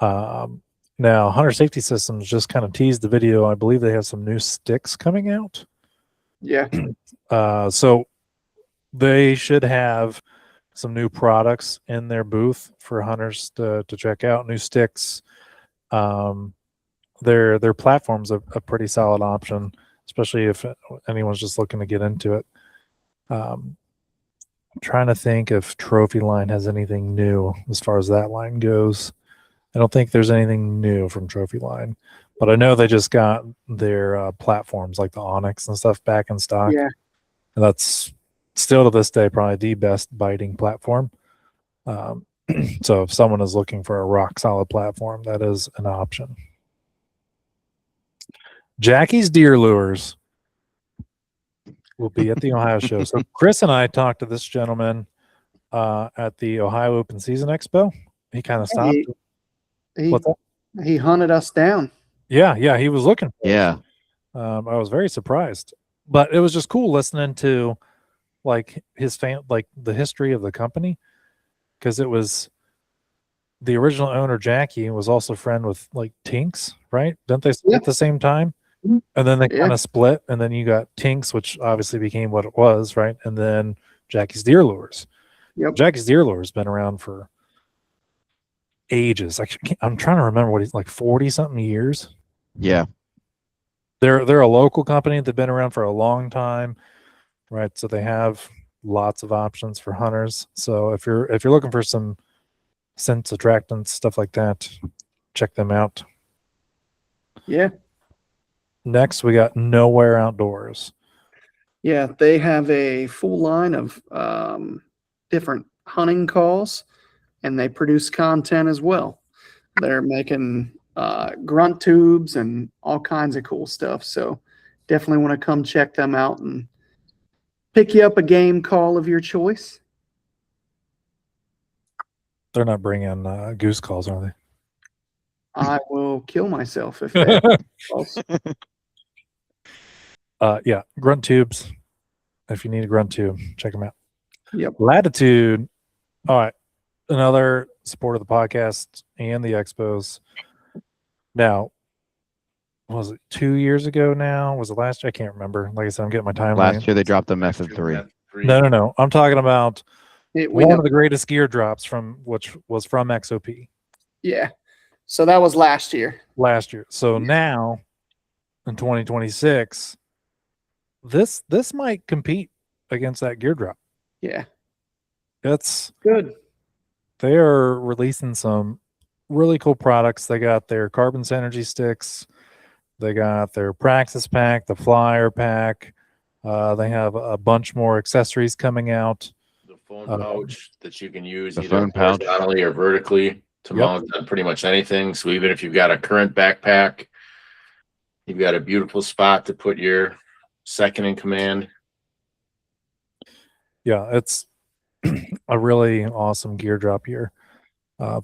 Now, Hunter Safety Systems just kind of teased the video. I believe they have some new sticks coming out. Yeah. So they should have some new products in their booth for hunters to check out. New sticks. Their platform's a pretty solid option, especially if anyone's just looking to get into it. I'm trying to think if Trophy Line has anything new as far as that line goes. I don't think there's anything new from Trophy Line, but I know they just got their platforms like the Onyx and stuff back in stock. Yeah. And that's still to this day probably the best biting platform. So if someone is looking for a rock solid platform, that is an option. Jackie's Deer Lures will be at the Ohio show. So Chris and I talked to this gentleman at the Ohio Open Season Expo. He kind of stopped. What's that? He hunted us down. Yeah, he was looking for us. Yeah. I was very surprised, but it was just cool listening to like his like the history of the company, because it was the original owner Jackie was also friend with like Tinks, right? Didn't they split at the same time? And then they kind of split, and then you got Tinks, which obviously became what it was, right? And then Jackie's Deer Lures. Yep. Jackie's Deer Lures been around for ages. I'm trying to remember what he's like 40 something years. Yeah. They're a local company. They've been around for a long time, right? So they have lots of options for hunters. So if you're looking for some scent attractants, stuff like that, check them out. Yeah. Next, we got Nowhere Outdoors. Yeah, they have a full line of different hunting calls, and they produce content as well. They're making grunt tubes and all kinds of cool stuff. So definitely want to come check them out and pick you up a game call of your choice. They're not bringing goose calls, are they? I will kill myself if they have calls. Yeah, grunt tubes. If you need a grunt tube, check them out. Yep. Latitude. All right. Another support of the podcast and the expos. Now, was it 2 years ago now? Was it last year? I can't remember. Like I said, I'm getting my timeline. Last year they dropped the Method 3. No. I'm talking about We one know. of the greatest gear drops which was from XOP Yeah. So that was last year. last year. So now in 2026, this might compete against that gear drop. Yeah. It's Good. they are releasing some really cool products. They got their carbon synergy sticks. They got their Praxis pack, the flyer pack. They have a bunch more accessories coming out. The phone pouch that you can use The either phone pouch. horizontally or vertically to mount on pretty much anything. So even if you've got a current backpack, you've got a beautiful spot to put your second in command. Yeah, it's a really awesome gear drop here.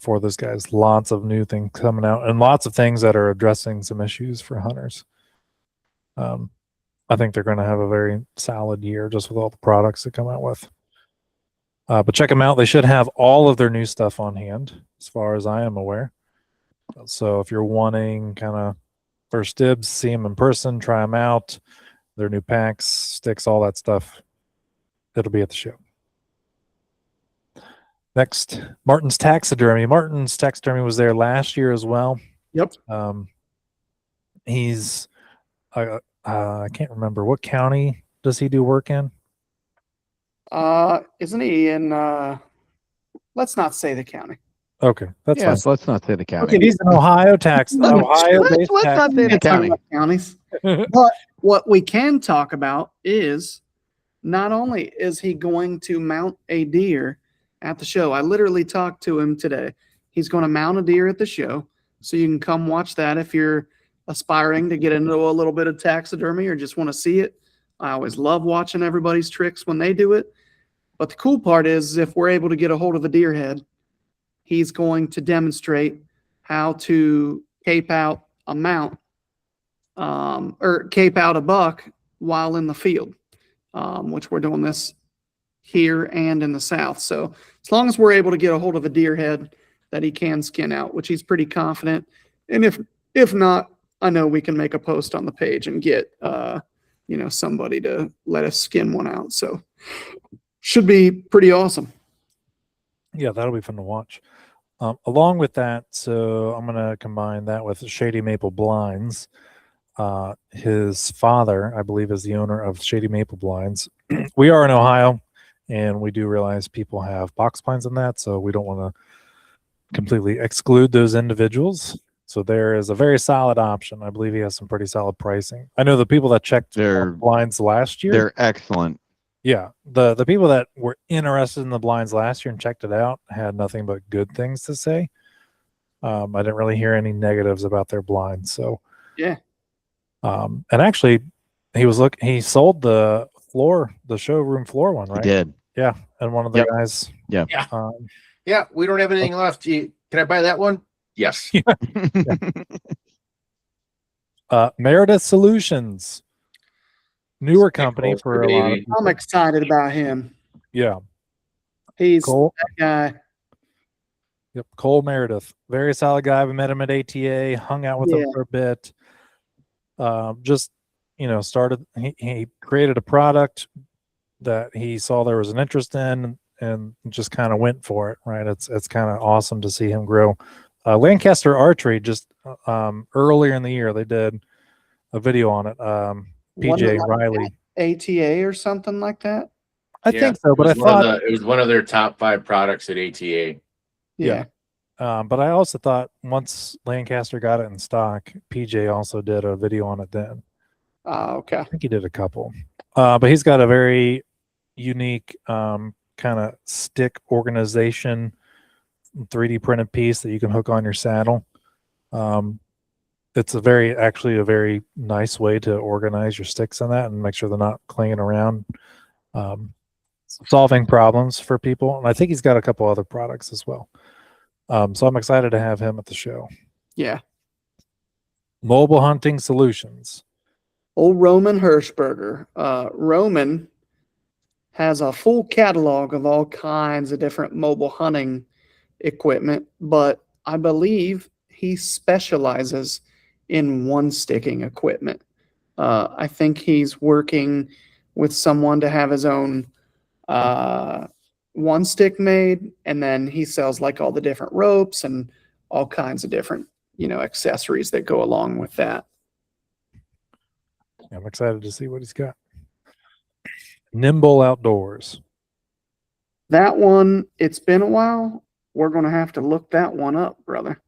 for those guys. Lots of new things coming out and lots of things that are addressing some issues for hunters. I think they're going to have a very solid year just with all the products that come out with. But check them out. They should have all of their new stuff on hand, as far as I am aware. So if you're wanting kind of first dibs, see them in person, try them out, their new packs, sticks, all that stuff, it'll be at the show. Next, Martin's Taxidermy. Martin's Taxidermy was there last year as well. Yep. He's, I can't remember, what county does he do work in? Isn't he in, let's not say the county. Okay, that's Yes, fine. let's not say the county. Okay, he's an Ohio based Let's not say the Can't talk county. about counties. But what we can talk about is not only is he going to mount a deer at the show, I literally talked to him today. He's going to mount a deer at the show. So you can come watch that if you're aspiring to get into a little bit of taxidermy or just want to see it. I always love watching everybody's tricks when they do it. But the cool part is if we're able to get a hold of a deer head, he's going to demonstrate how to cape out a mount or cape out a buck while in the field, which we're doing this here and in the South. So as long as we're able to get a hold of a deer head that he can skin out, which he's pretty confident. And if not, I know we can make a post on the page and get, somebody to let us skin one out. So should be pretty awesome. Yeah, that'll be fun to watch. Along with that, so I'm going to combine that with Shady Maple Blinds. His father, I believe, is the owner of Shady Maple Blinds. We are in Ohio, and we do realize people have box blinds in that, so we don't want to completely exclude those individuals. So there is a very solid option. I believe he has some pretty solid pricing. I know the people that checked They're- blinds last year. They're excellent. Yeah, the people that were interested in the blinds last year and checked it out had nothing but good things to say. I didn't really hear any negatives about their blinds. So Yeah. and actually, he sold the showroom floor one, He right? did. Yeah, and one of the Yep. guys. Yeah. Yeah, we don't have anything left. Can I buy that one? Yes. Meredith Solutions, newer company Expo, for a lot of baby. people. I'm excited about him. Yeah, He's Cole. that guy. Yep, Cole Meredith, very solid guy. We met him at ATA, hung out with him Yeah. for a bit. Just started. He created a product that he saw there was an interest in, and just kind of went for it. Right, it's kind of awesome to see him grow. Lancaster Archery just earlier in the year they did a video on it. Wasn't PJ it like Riley, ATA or something like that. I Yeah, think so, but I it was one of thought it was one of their top 5 products at ATA. Yeah. but I also thought once Lancaster got it in stock, PJ also did a video on it then. Okay. I think he did a couple. But he's got a very unique kind of stick organization, 3D printed piece that you can hook on your saddle. It's actually a very nice way to organize your sticks on that and make sure they're not clinging around. Solving problems for people. And I think he's got a couple other products as well. So I'm excited to have him at the show. Yeah. Mobile Hunting Solutions. Old Roman Hirschberger. Roman has a full catalog of all kinds of different mobile hunting equipment, but I believe he specializes in one sticking equipment. I think he's working with someone to have his own one stick made, and then he sells like all the different ropes and all kinds of different accessories that go along with that. I'm excited to see what he's got. Nimble Outdoors. That one, it's been a while. We're going to have to look that one up, brother.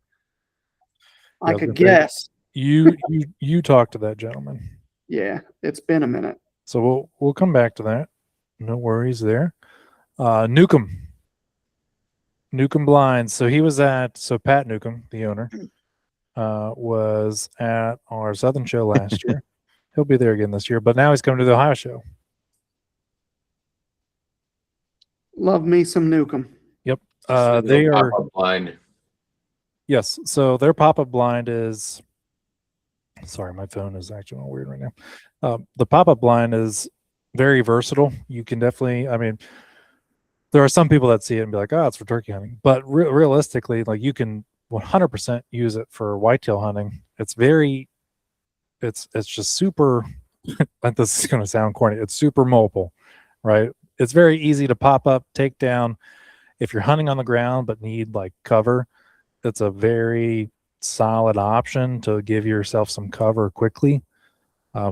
I was could gonna say- guess. You talk to that gentleman. Yeah, it's been a minute. So we'll come back to that. No worries there. Newcomb Blinds. So Pat Newcomb, the owner, was at our Southern show last year. He'll be there again this year, but now he's coming to the Ohio show. Love me some Newcomb. Yep. Just They a are. pop-up blind. Yes. So their pop-up blind is. Sorry, my phone is acting all weird right now. The pop-up blind is very versatile. You can definitely. I mean, there are some people that see it and be like, "Oh, it's for turkey hunting," but realistically, like you can 100% use it for whitetail hunting. It's very. It's just super. This is going to sound corny. It's super mobile, right? It's very easy to pop up, take down. If you're hunting on the ground but need like cover, it's a very solid option to give yourself some cover quickly.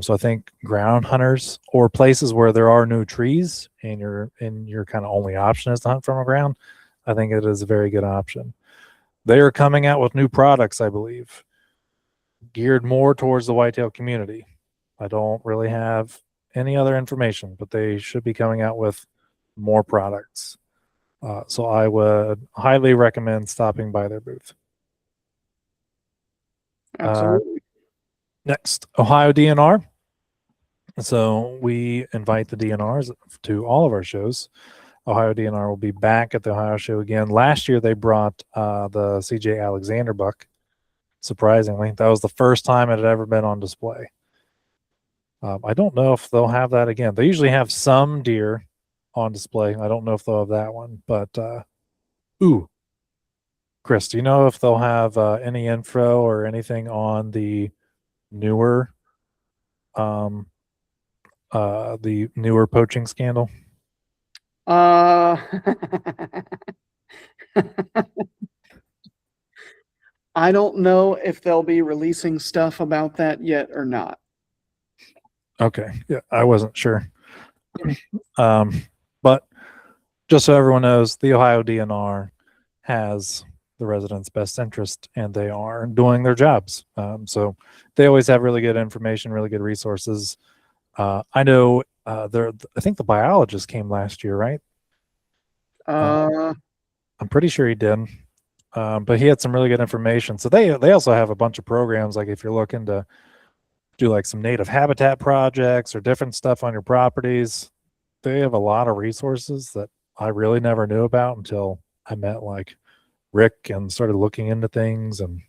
So I think ground hunters or places where there are no trees and your kind of only option is to hunt from the ground, I think it is a very good option. They are coming out with new products, I believe, geared more towards the whitetail community. I don't really have any other information, but they should be coming out with more products. So I would highly recommend stopping by their booth. Absolutely. Next, Ohio DNR. So we invite the DNRs to all of our shows. Ohio DNR will be back at the Ohio show again. Last year they brought the CJ Alexander buck. Surprisingly, that was the first time it had ever been on display. I don't know if they'll have that again. They usually have some deer on display. I don't know if they'll have that one, but Chris, do you know if they'll have any info or anything on the newer poaching scandal? I don't know if they'll be releasing stuff about that yet or not. Okay. Yeah, I wasn't sure. But just so everyone knows, the Ohio DNR has the residents' best interest and they are doing their jobs. So they always have really good information, really good resources. I know I think the biologist came last year, right? I'm pretty sure he did. But he had some really good information. So they also have a bunch of programs. Like if you're looking to do like some native habitat projects or different stuff on your properties, they have a lot of resources that I really never knew about until I met like Rick and started looking into things, and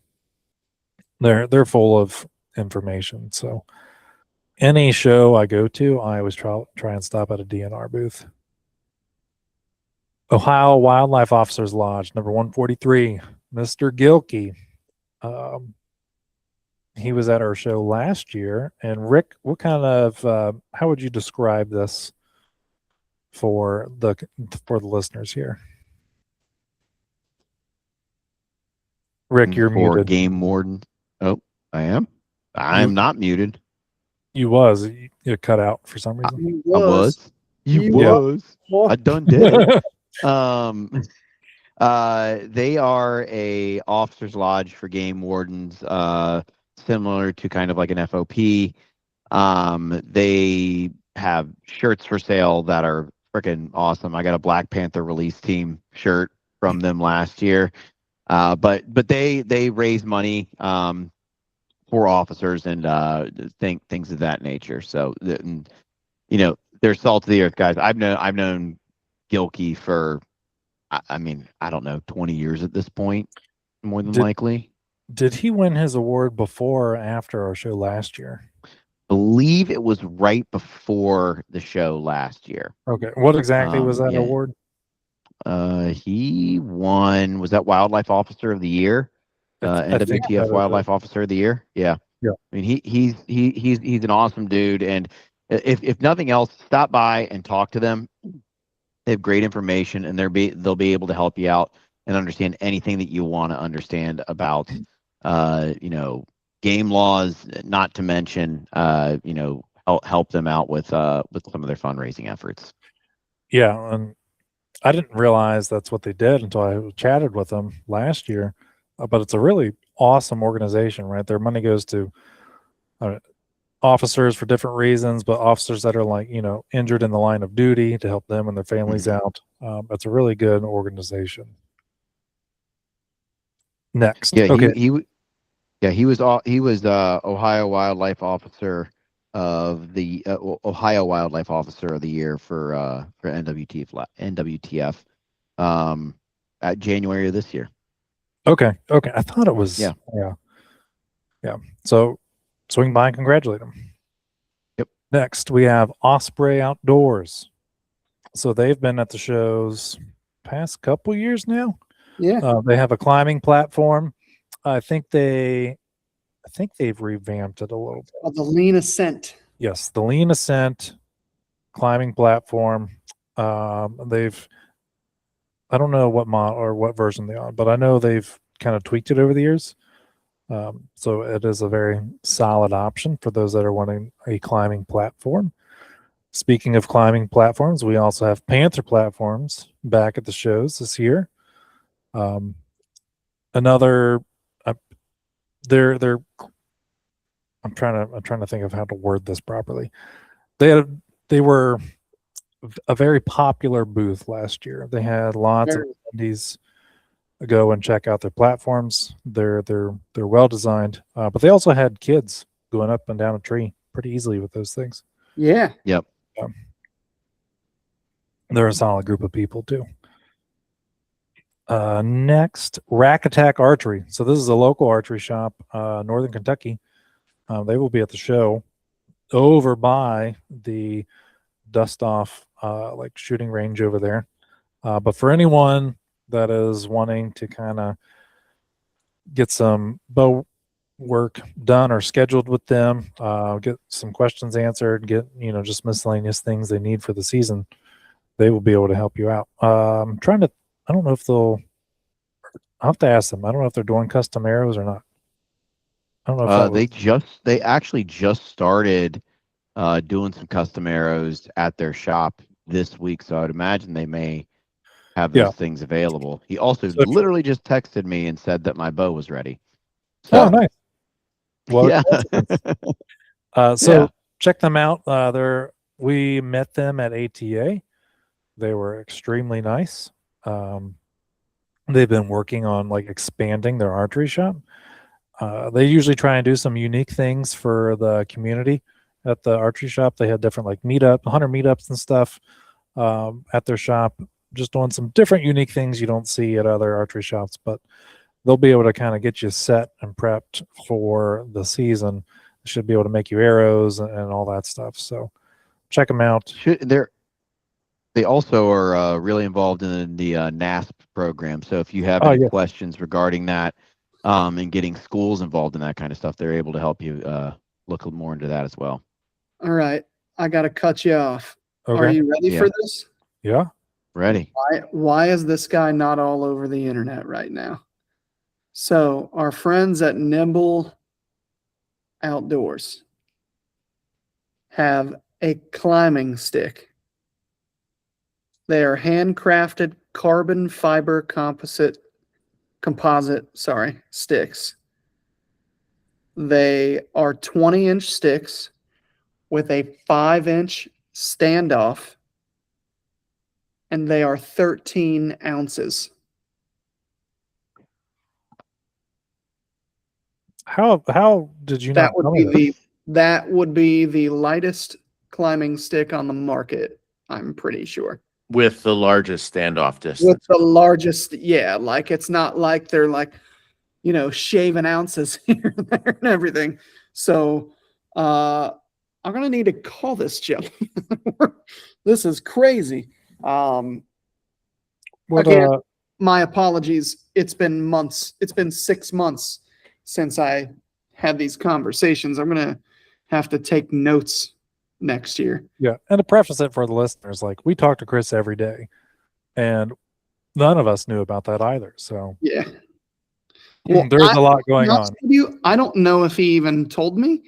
they're full of information. So any show I go to, I always try and stop at a DNR booth. Ohio Wildlife Officers Lodge, number 143, Mr. Gilkey. He was at our show last year. And Rick, what kind of how would you describe this for the listeners here? Rick, you're for muted. game warden. Oh, I am. I'm not muted. You cut out for some reason. He I was. You was. I done did it. They are a officers lodge for game wardens, similar to kind of like an FOP. They have shirts for sale that are freaking awesome. I got a Black Panther release team shirt from them last year. But they raise money for officers and things of that nature. So they're salt of the earth guys. I've known Gilkey for I mean, I don't know, 20 years at this point, more than likely. Did he win his award before or after our show last year? Believe it was right before the show last year. Okay. What exactly was that award? He won, was that Wildlife Officer of the Year? NWTF Wildlife Officer of the Year. Yeah. Yeah. I mean, he's an awesome dude. And if nothing else, stop by and talk to them. They have great information, and they'll be able to help you out and understand anything that you want to understand about, game laws. Not to mention, help them out with some of their fundraising efforts. Yeah, and I didn't realize that's what they did until I chatted with them last year. But it's a really awesome organization, right? Their money goes to officers for different reasons, but officers that are like, injured in the line of duty to help them and their families out. It's a really good organization. Next. Yeah. Okay. He was Ohio Wildlife Officer of the Ohio Wildlife Officer of the Year for NWTF. at January of this year. Okay. I thought it was. Yeah. Yeah. So swing by and congratulate them. Yep. Next, we have Osprey Outdoors. So they've been at the shows past couple years now. Yeah. They have a climbing platform. I think they've revamped it a little bit. The Lean Ascent. Yes, the Lean Ascent climbing platform. I don't know what model or what version they're on, but I know they've kind of tweaked it over the years. So it is a very solid option for those that are wanting a climbing platform. Speaking of climbing platforms, we also have Panther platforms back at the shows this year. Another, they're. I'm trying to think of how to word this properly. They were a very popular booth last year. They had lots of attendees go and check out their platforms. They're well designed, but they also had kids going up and down a tree pretty easily with those things. Yeah. Yep. They're a solid group of people too. Next, Rack Attack Archery. So this is a local archery shop, Northern Kentucky. They will be at the show over by the dust off like shooting range over there. But for anyone that is wanting to kind of get some bow work done or scheduled with them, get some questions answered, get just miscellaneous things they need for the season, they will be able to help you out. I don't know if I'll have to ask them. I don't know if they're doing custom arrows or not. I don't know if they actually just started doing some custom arrows at their shop this week, so I'd imagine they may have those things available. He also literally just texted me and said that my bow was ready. So, oh, nice. Well, yeah. Check them out. We met them at ATA. They were extremely nice. They've been working on like expanding their archery shop. They usually try and do some unique things for the community at the archery shop. They had different like hunter meetups and stuff at their shop, just doing some different unique things you don't see at other archery shops, but they'll be able to kind of get you set and prepped for the season. They should be able to make you arrows and all that stuff. So check them out. They also are really involved in the NASP program. So if you have any questions regarding that and getting schools involved in that kind of stuff, they're able to help you look more into that as well. All right. I got to cut you off. Okay. Are you ready for this? Yeah. Ready. Why is this guy not all over the internet right now? So our friends at Nimble Outdoors have a climbing stick. They are handcrafted carbon fiber composite sticks. They are 20-inch sticks with a 5-inch standoff, and they are 13 ounces. How did you That not would be that would be the lightest climbing stick on the market, I'm pretty sure. With the largest standoff distance. With the largest, like it's not like they're like, shaving ounces here and there and everything. So I'm gonna need to call this gentleman. This is crazy. Again, my apologies. It's been months. It's been 6 months since I had these conversations. I'm gonna have to take notes next year. Yeah, and to preface it for the listeners, like we talk to Chris every day, and none of us knew about that either. So yeah, well, there's a lot going on. I don't know if he even told me,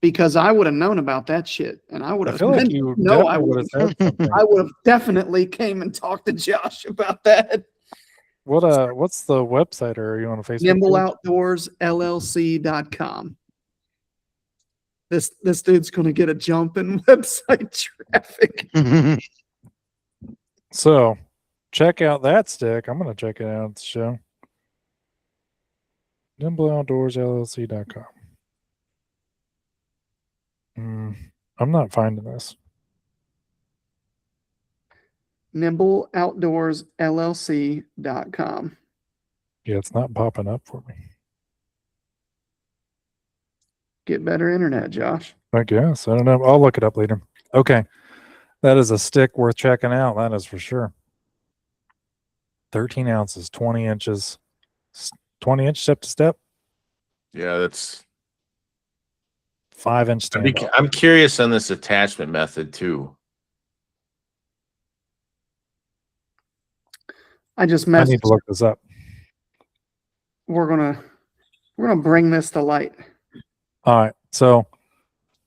because I would have known about that shit, and I would have. I feel like you I would have said something. I would have definitely came and talked to Josh about that. What's the website, or are you on a Facebook? NimbleOutdoorsLLC.com. This dude's gonna get a jump in website traffic. So check out that stick. I'm gonna check it out at the show. NimbleOutdoorsLLC.com. I'm not finding this. nimbleoutdoorsllc.com. Yeah, it's not popping up for me. Get better internet, Josh. I guess. I don't know. I'll look it up later. Okay. That is a stick worth checking out. That is for sure. 13 ounces, 20 inches, 20-inch step to step, Yeah, that's. 5-inch stand. I'm curious on this attachment method too. I just I need messaged. to look this up. We're gonna bring this to light. All right. So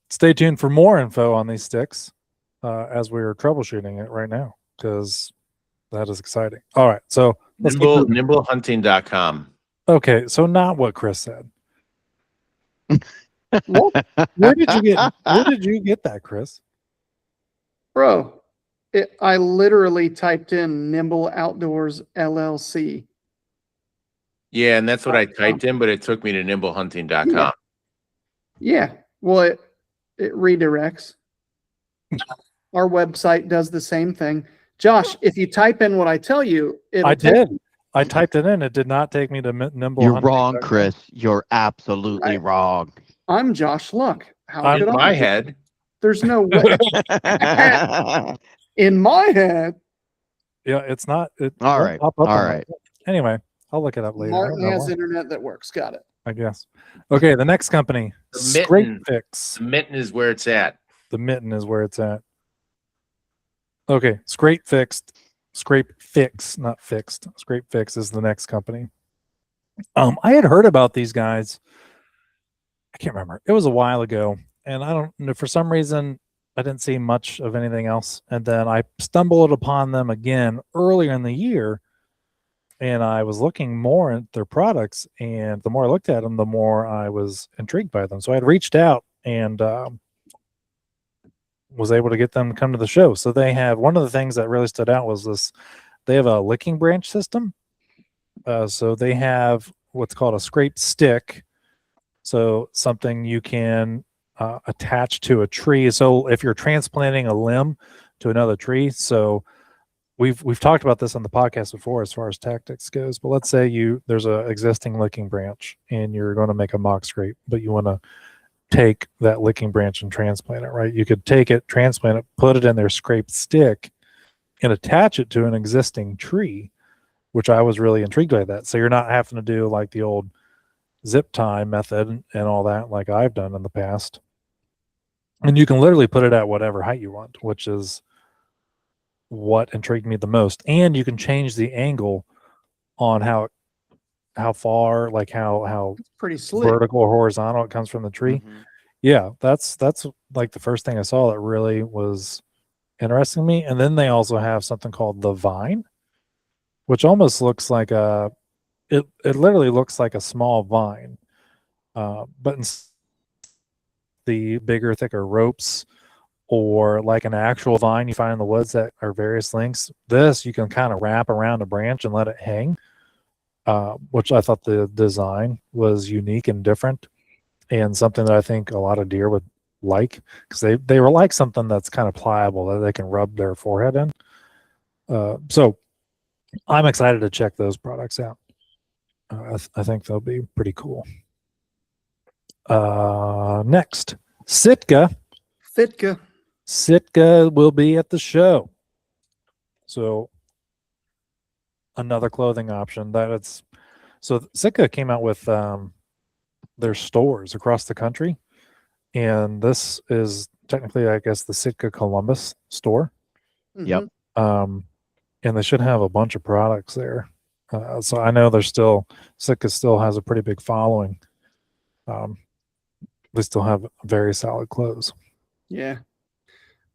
stay tuned for more info on these sticks as we're troubleshooting it right now, because that is exciting. All right. So let's keep moving. Nimblehunting.com. Okay. So not what Chris said. What? Where did you get that, Chris? Bro, I literally typed in Nimble Outdoors LLC. Yeah, and that's what I typed in, but it took me to nimblehunting.com. Yeah. Well, it redirects. Our website does the same thing. Josh, if you type in what I tell you, I did. I typed it in. It did not take me to Nimble. You're wrong, Chris. You're absolutely Right. wrong. I'm Josh Luck. How I'm could In I? my head. There's no way. In my head, Yeah, it's not. It All won't right. pop up All on my right. phone. Anyway, I'll look it up later. I don't Martin know has why, internet that works. Got it. I guess. Okay, the next company, The Scrape mitten. Fix. The mitten is where it's at. The mitten is where it's at. Okay, Scrape Fix, not fixed. Scrape Fix is the next company. I had heard about these guys. I can't remember. It was a while ago, and I don't know, for some reason I didn't see much of anything else. And then I stumbled upon them again earlier in the year, and I was looking more at their products, and the more I looked at them, the more I was intrigued by them. So I had reached out and was able to get them to come to the show. So they have, one of the things that really stood out was this, they have a licking branch system. So they have what's called a scrape stick. So something you can attach to a tree. So if you're transplanting a limb to another tree, so we've talked about this on the podcast before as far as tactics goes, but let's say there's a existing licking branch and you're going to make a mock scrape, but you want to take that licking branch and transplant it, right? You could take it, transplant it, put it in their scrape stick and attach it to an existing tree, which I was really intrigued by that. So you're not having to do like the old zip tie method and all that like I've done in the past. And you can literally put it at whatever height you want, which is what intrigued me the most. And you can change the angle on how far, like how It's pretty slick. vertical or horizontal it comes from the tree. Mhm. Yeah, that's like the first thing I saw that really was interesting to me. And then they also have something called the vine, which almost looks like it literally looks like a small vine, but the bigger, thicker ropes, or like an actual vine you find in the woods that are various lengths. This you can kind of wrap around a branch and let it hang, which I thought the design was unique and different, and something that I think a lot of deer would like, because they were like something that's kind of pliable that they can rub their forehead in. So I'm excited to check those products out. I think they'll be pretty cool. Next, Sitka. Sitka will be at the show. So another clothing option so Sitka came out with their stores across the country, and this is technically, I guess, the Sitka Columbus store. Yep. Mhm. And they should have a bunch of products there. So I know Sitka still has a pretty big following. They still have very solid clothes. Yeah.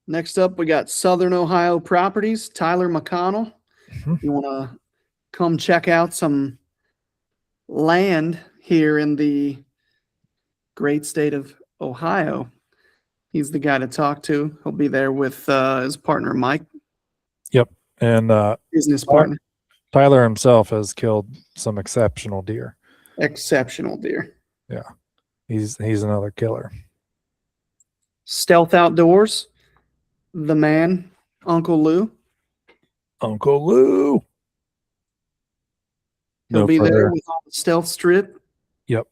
Next up, we got Southern Ohio Properties, Tyler McConnell. Mhm. You want to come check out some land here in the great state of Ohio. He's the guy to talk to. He'll be there with his partner, Mike, Yep. And business partner. Tyler himself has killed some exceptional deer. Exceptional deer. Yeah. He's another killer. Stealth Outdoors, the man, Uncle Lou. Uncle Lou. He'll No be there further. with all the stealth strip. Yep.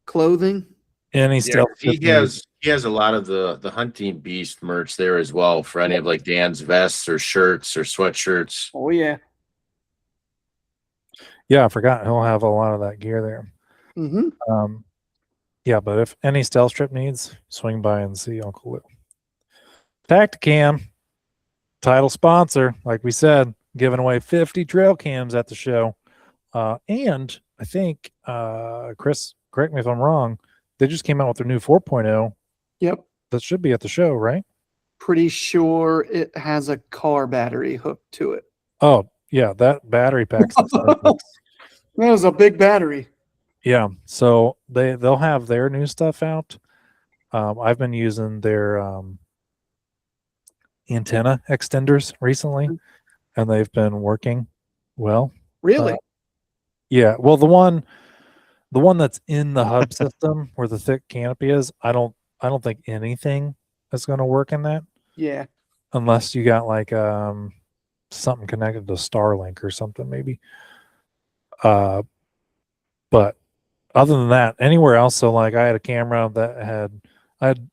Clothing. Any Yeah, stealth he strip needs. has a lot of the hunting beast merch there as well for any of like Dan's vests or shirts or sweatshirts. Oh yeah. Yeah, I forgot. He'll have a lot of that gear there. Mm-hmm. Yeah, but if any stealth strip needs, swing by and see Uncle Lou. Tacticam, title sponsor, like we said, giving away 50 trail cams at the show. And I think, Chris, correct me if I'm wrong, they just came out with their new 4.0. Yep. That should be at the show, right? Pretty sure it has a car battery hooked to it. Oh, yeah, that battery pack's That was a big battery. yeah, so they'll have their new stuff out. I've been using their antenna extenders recently, and they've been working well. Really? Yeah, well, the one that's in the hub system where the thick canopy is, I don't think anything is going to work in that Yeah. unless you got like something connected to Starlink or something maybe. But other than that, anywhere else, so like I had a camera that I had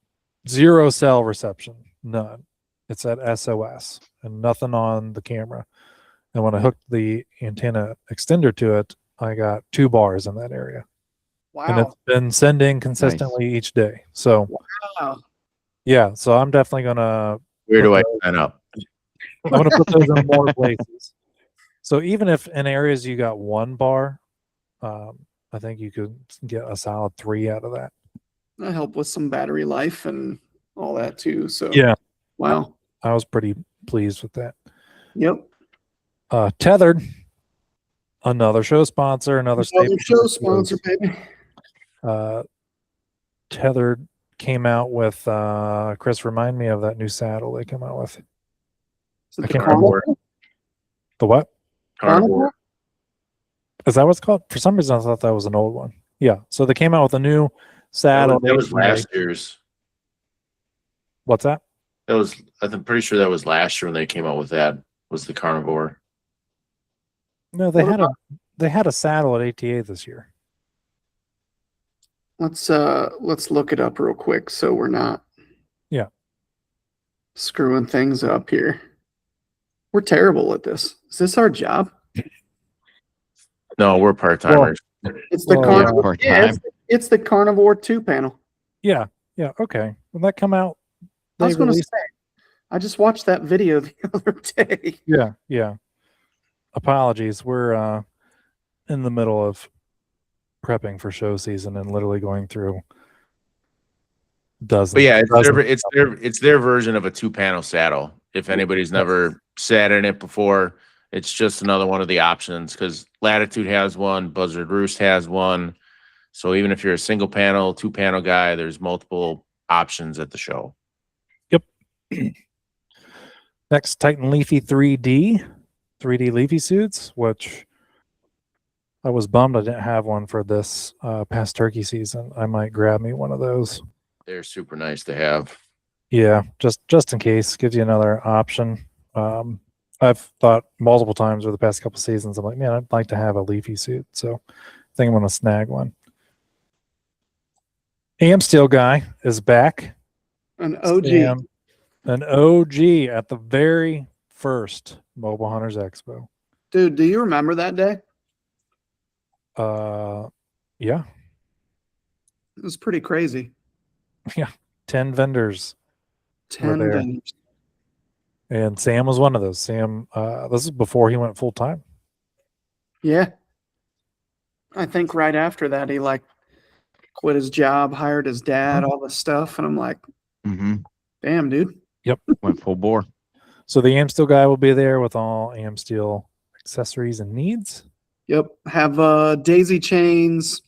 0 cell reception, none. It's at SOS and nothing on the camera. And when I hooked the antenna extender to it, I got 2 bars in that area. And Wow. it's been sending consistently each day. So Wow. yeah, so I'm definitely gonna Where do I Okay. sign up? I'm gonna put those in more places. So even if in areas you got 1 bar, I think you could get a solid 3 out of that. That helped with some battery life and all that too. So Yeah, wow. I was pretty pleased with that. Yep. Tethered, another show sponsor, another Another staple show for sponsor, shows. baby. Tethered came out with Chris, remind me of that new saddle they come out with. Is I it the can't Carnivore? The what? Carnivore. Is that what it's called? For some reason, I thought that was an old one. Yeah. So they came out with a new saddle. That was ATA. last year's. What's that? I'm pretty sure that was last year when they came out with that. Was the Carnivore? No, they What had a saddle at ATA this year. Let's look it up real quick so we're not screwing things up here. We're terrible at this. Is this our job? No, we're part timers. It's the Well, Carnivore. part-time. It's the Carnivore 2 panel. Yeah. Yeah. Okay. Will that come out? I was They going to released- say, I just watched that video the other day. Yeah. Yeah. Apologies. We're in the middle of prepping for show season and literally going through dozens. But yeah, dozens. it's their version of a 2-panel saddle. If anybody's never sat in it before, it's just another one of the options because Latitude has one, Buzzard Roost has one. So even if you're a single panel, 2-panel guy, there's multiple options at the show. Yep. Next, Titan Leafy 3D Leafy suits, which I was bummed I didn't have one for this past turkey season. I might grab me one of those. They're super nice to have. Yeah, just in case, gives you another option. I've thought multiple times over the past couple seasons, I'm like, man, I'd like to have a leafy suit. So I think I'm going to snag one. Steel guy is back. An OG. An OG at the very first Mobile Hunters Expo. Dude, do you remember that day? Yeah. It was pretty crazy. 10 vendors. 10 there. vendors. And Sam was one of those. Sam, this is before he went full time. Yeah. I think right after that, he like quit his job, hired his dad, all this stuff. And I'm like, damn, dude. Went full bore. So the Steel guy will be there with all Steel accessories and needs. Yep. Have daisy chains,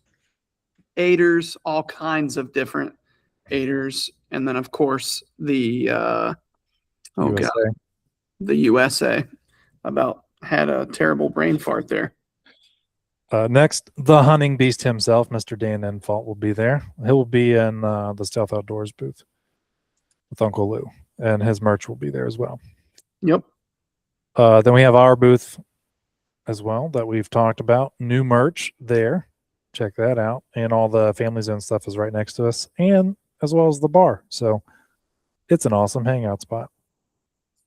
aiders, all kinds of different aiders. And then, of course, the USA. the USA. About had a terrible brain fart there. Next, the hunting beast himself, Mr. Dan Enfault, will be there. He'll be in the Stealth Outdoors booth with Uncle Lou, and his merch will be there as well. Yep. Then we have our booth as well that we've talked about. New merch there. Check that out. And all the Family Zone stuff is right next to us, and as well as the bar. So it's an awesome hangout spot.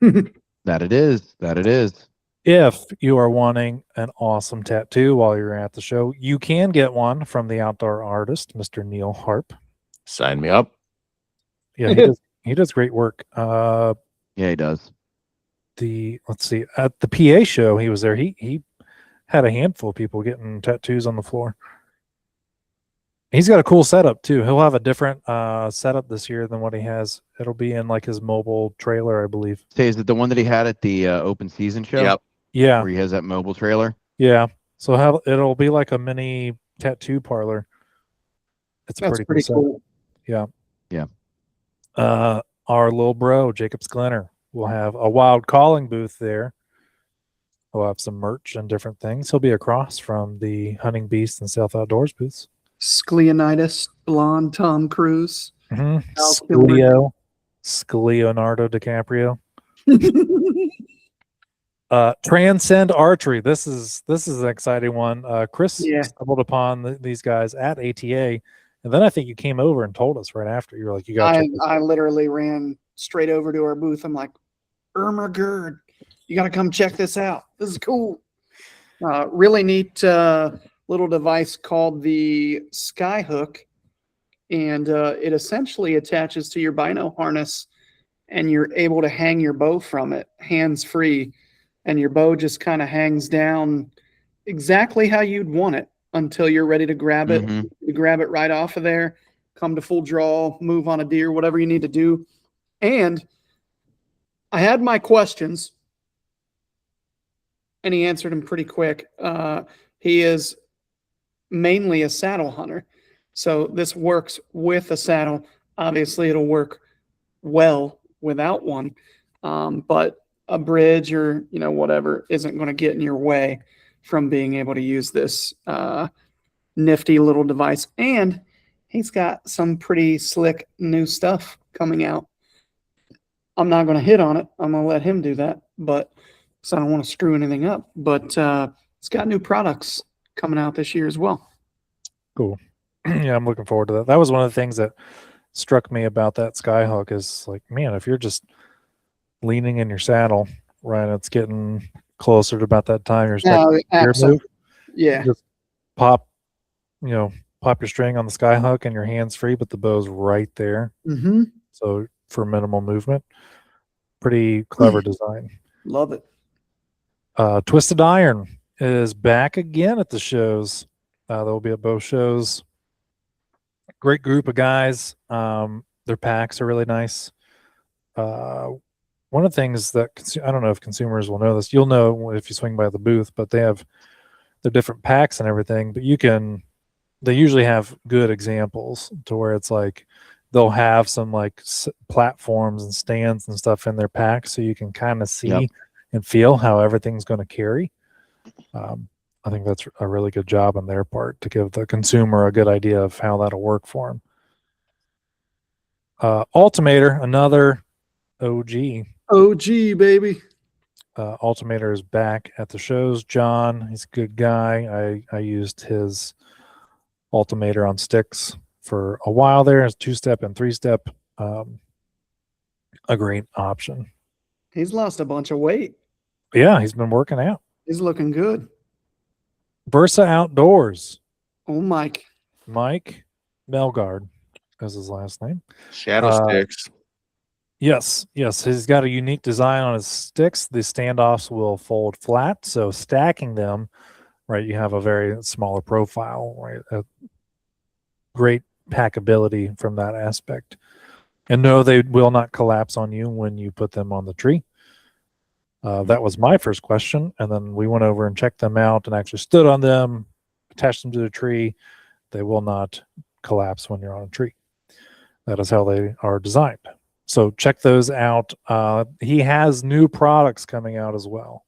That it is. That it is. If you are wanting an awesome tattoo while you're at the show, you can get one from the outdoor artist, Mr. Neil Harp. Sign me up. Yeah, he does great work. Yeah, he does. Let's see, at the PA show he was there. He had a handful of people getting tattoos on the floor. He's got a cool setup too. He'll have a different setup this year than what he has. It'll be in like his mobile trailer, I believe. Say, is it the one that he had at the open season show? Yep. Yeah, Where he has that mobile trailer? yeah. So it'll be like a mini tattoo parlor. It's That's pretty pretty setup. cool. Yeah. Our little bro, Jacob Sklenner, will have a wild calling booth there. We'll have some merch and different things. He'll be across from the Hunting Beast and South Outdoors booths. Scleonitis, blonde Tom Cruise. Leonardo DiCaprio. Transcend Archery. This is an exciting one. Chris stumbled upon these guys at ATA, and then I think you came over and told us right after. You were like, "You got." I literally ran straight over to our booth. I'm like, Irma Gerd, you got to come check this out. This is cool. Really neat little device called the Skyhook, and it essentially attaches to your bino harness, and you're able to hang your bow from it hands free, and your bow just kind of hangs down exactly how you'd want it until you're ready to grab it. Mhm. You grab it right off of there, come to full draw, move on a deer, whatever you need to do. And I had my questions, and he answered them pretty quick. He is mainly a saddle hunter, so this works with a saddle. Obviously, it'll work well without one, but a bridge or whatever isn't going to get in your way from being able to use this nifty little device. And he's got some pretty slick new stuff coming out. I'm not going to hit on it. I'm going to let him do that, but so I don't want to screw anything up. But it's got new products coming out this year as well. Cool. Yeah, I'm looking forward to that. That was one of the things that struck me about that Skyhook is like, man, if you're just leaning in your saddle, right, it's getting closer to about that time you're expecting your move. Yeah. Just pop your string on the Skyhook and your hands free, but the bow's right there. Mm-hmm. So for minimal movement, pretty clever design. Love it. Twisted Iron is back again at the shows. They'll be at both shows. Great group of guys. Their packs are really nice. One of the things that I don't know if consumers will know this. You'll know if you swing by the booth, but they have their different packs and everything. But they usually have good examples to where it's like they'll have some like platforms and stands and stuff in their pack, so you can kind of see and feel how everything's going to carry. I think that's a really good job on their part to give the consumer a good idea of how that'll work for them. Altimeter, another OG. OG, baby. Altimeter is back at the shows. John, he's a good guy. I used his Altimeter on sticks for a while there. It's 2-step and 3-step. A great option. He's lost a bunch of weight. Yeah, he's been working out. He's looking good. Versa Outdoors. Oh, Mike Melgard is his last name. Shadow sticks. Yes. He's got a unique design on his sticks. The standoffs will fold flat, so stacking them, right, you have a very smaller profile, right? A great packability from that aspect. And no, they will not collapse on you when you put them on the tree. That was my first question. And then we went over and checked them out and actually stood on them, attached them to the tree. They will not collapse when you're on a tree. That is how they are designed. So check those out. He has new products coming out as well.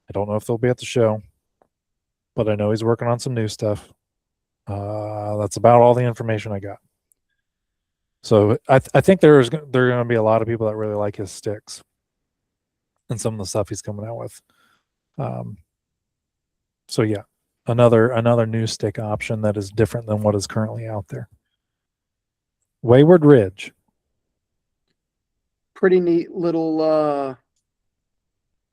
I don't know if they'll be at the show, but I know he's working on some new stuff. That's about all the information I got. So I think there are going to be a lot of people that really like his sticks. and some of the stuff he's coming out with. So yeah, another new stick option that is different than what is currently out there. Wayward Ridge. Pretty neat little.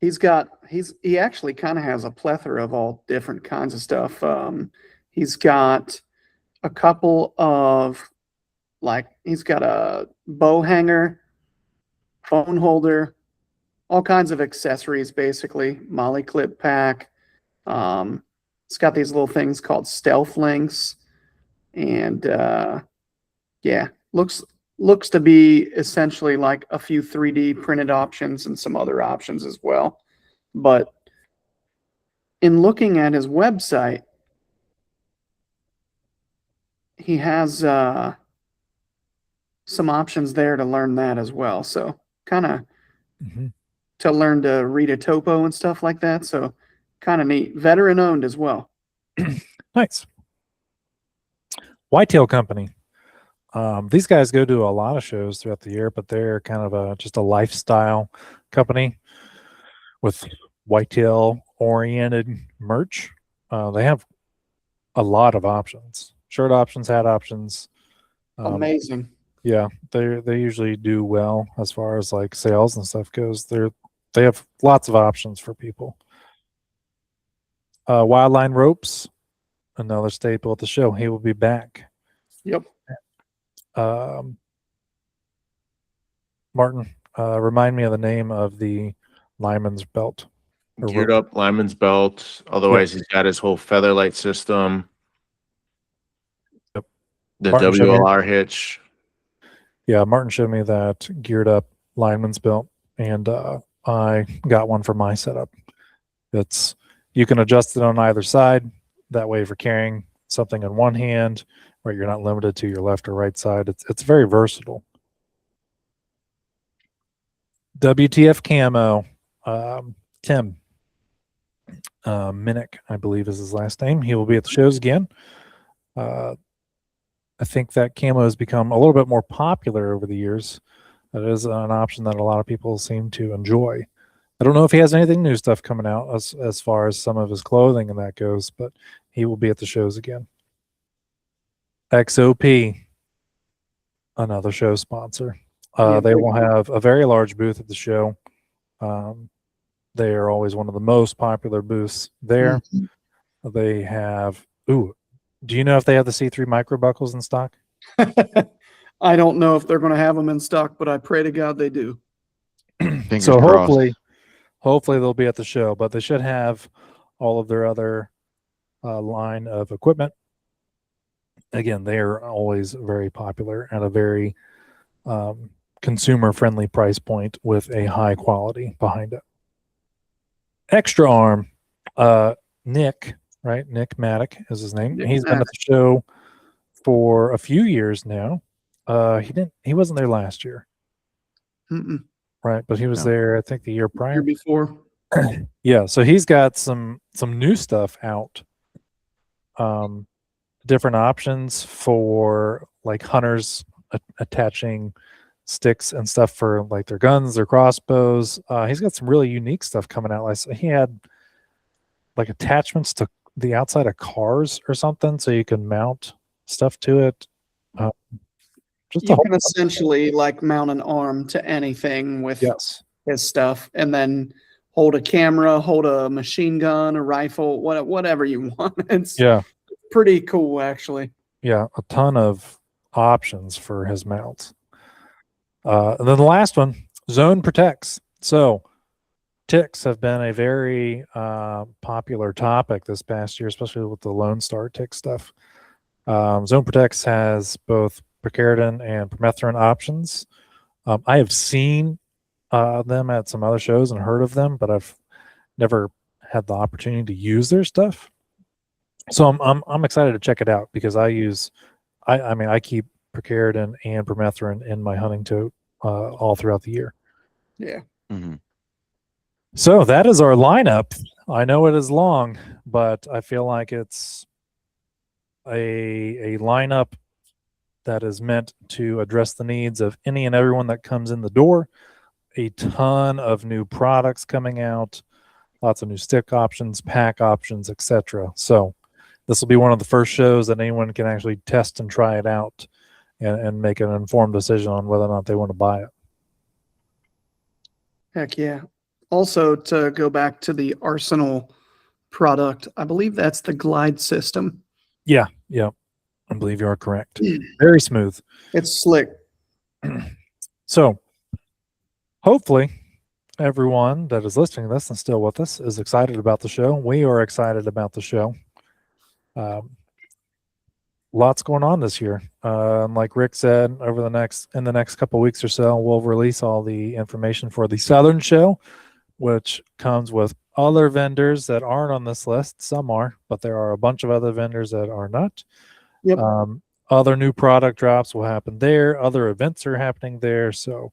He actually kind of has a plethora of all different kinds of stuff. He's got a couple of he's got a bow hanger, phone holder, all kinds of accessories, basically. Molly clip pack. It's got these little things called stealth links, and yeah, looks to be essentially like a few 3D printed options and some other options as well. But in looking at his website, he has some options there to learn that as well. So kind of to learn to read a topo and stuff like that. So kind of neat. Veteran owned as well. Nice. Whitetail Company. These guys go to a lot of shows throughout the year, but they're kind of just a lifestyle company with whitetail oriented merch. They have a lot of options: shirt options, hat options. Amazing. Yeah, they usually do well as far as like sales and stuff goes. They have lots of options for people. Wildline Ropes, another staple at the show. He will be back. Yep. Martin, remind me of the name of the lineman's belt. Geared up lineman's belt. Otherwise, he's got his whole featherlight system. Yep. The Martin WLR hitch. Yeah, Martin showed me that geared up lineman's belt, and I got one for my setup. You can adjust it on either side. That way, for carrying something in one hand, where you're not limited to your left or right side. It's very versatile. WTF Camo, Tim Minnick, I believe is his last name. He will be at the shows again. I think that camo has become a little bit more popular over the years. That is an option that a lot of people seem to enjoy. I don't know if he has anything new stuff coming out as far as some of his clothing and that goes, but he will be at the shows again. XOP, another show sponsor. They will have a very large booth at the show. They are always one of the most popular booths there. Mm-hmm. They have, do you know if they have the C3 micro buckles in stock? I don't know if they're going to have them in stock, but I pray to God they do. So hopefully they'll be at the show, but they should have all of their other line of equipment. Again, they are always very popular at a very consumer-friendly price point with a high quality behind it. Extra Arm, Nick, right? Nick Maddock is his name. He's been at the show for a few years now. He wasn't there last year. Mm-mm. Right, but he was there, I think, the year prior. Year before. Yeah, so he's got some new stuff out. Different options for like hunters attaching sticks and stuff for like their guns, their crossbows. He's got some really unique stuff coming out. He had like attachments to the outside of cars or something, so you can mount stuff to it. You can essentially like mount an arm to anything with his stuff, and then hold a camera, hold a machine gun, a rifle, whatever you want. It's pretty cool, actually. Yeah, a ton of options for his mounts. And then the last one, Zone Protects. So ticks have been a very popular topic this past year, especially with the Lone Star tick stuff. Zone Protects has both picaridin and permethrin options. I have seen them at some other shows and heard of them, but I've never had the opportunity to use their stuff. So I'm excited to check it out because I keep picaridin and permethrin in my hunting tote all throughout the year. Yeah. Mm-hmm. So that is our lineup. I know it is long, but I feel like it's a lineup that is meant to address the needs of any and everyone that comes in the door. a ton of new products coming out, lots of new stick options, pack options, etc. So this will be one of the first shows that anyone can actually test and try it out and make an informed decision on whether or not they want to buy it. Heck yeah. Also, to go back to the Arsenal product, I believe that's the glide system. Yeah, I believe you are correct. Very smooth. It's slick. So hopefully everyone that is listening to this and still with us is excited about the show. We are excited about the show. Lots going on this year. Like Rick said, in the next couple of weeks or so, we'll release all the information for the Southern show, which comes with other vendors that aren't on this list. Some are, but there are a bunch of other vendors that are not. Yep. Other new product drops will happen there. Other events are happening there. So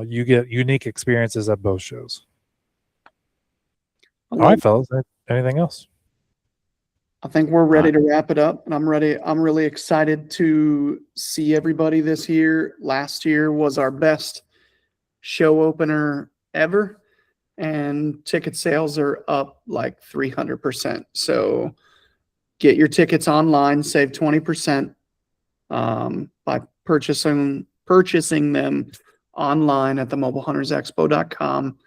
you get unique experiences at both shows. All right, fellas. Anything else? I think we're ready to wrap it up, and I'm ready. I'm really excited to see everybody this year. Last year was our best show opener ever, and ticket sales are up like 300%. So get your tickets online, save 20% by purchasing them online at themobilehuntersexpo.com.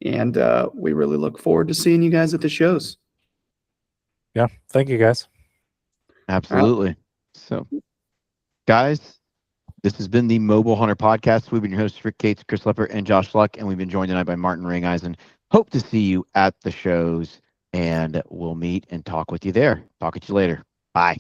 And we really look forward to seeing you guys at the shows. Yeah. Thank you, guys. Absolutely. So, guys, this has been the Mobile Hunter Podcast. We've been your hosts, Rick Cates, Chris Lepper, and Josh Luck, and we've been joined tonight by Martin Ringeisen. Hope to see you at the shows, and we'll meet and talk with you there. Talk at you later. Bye.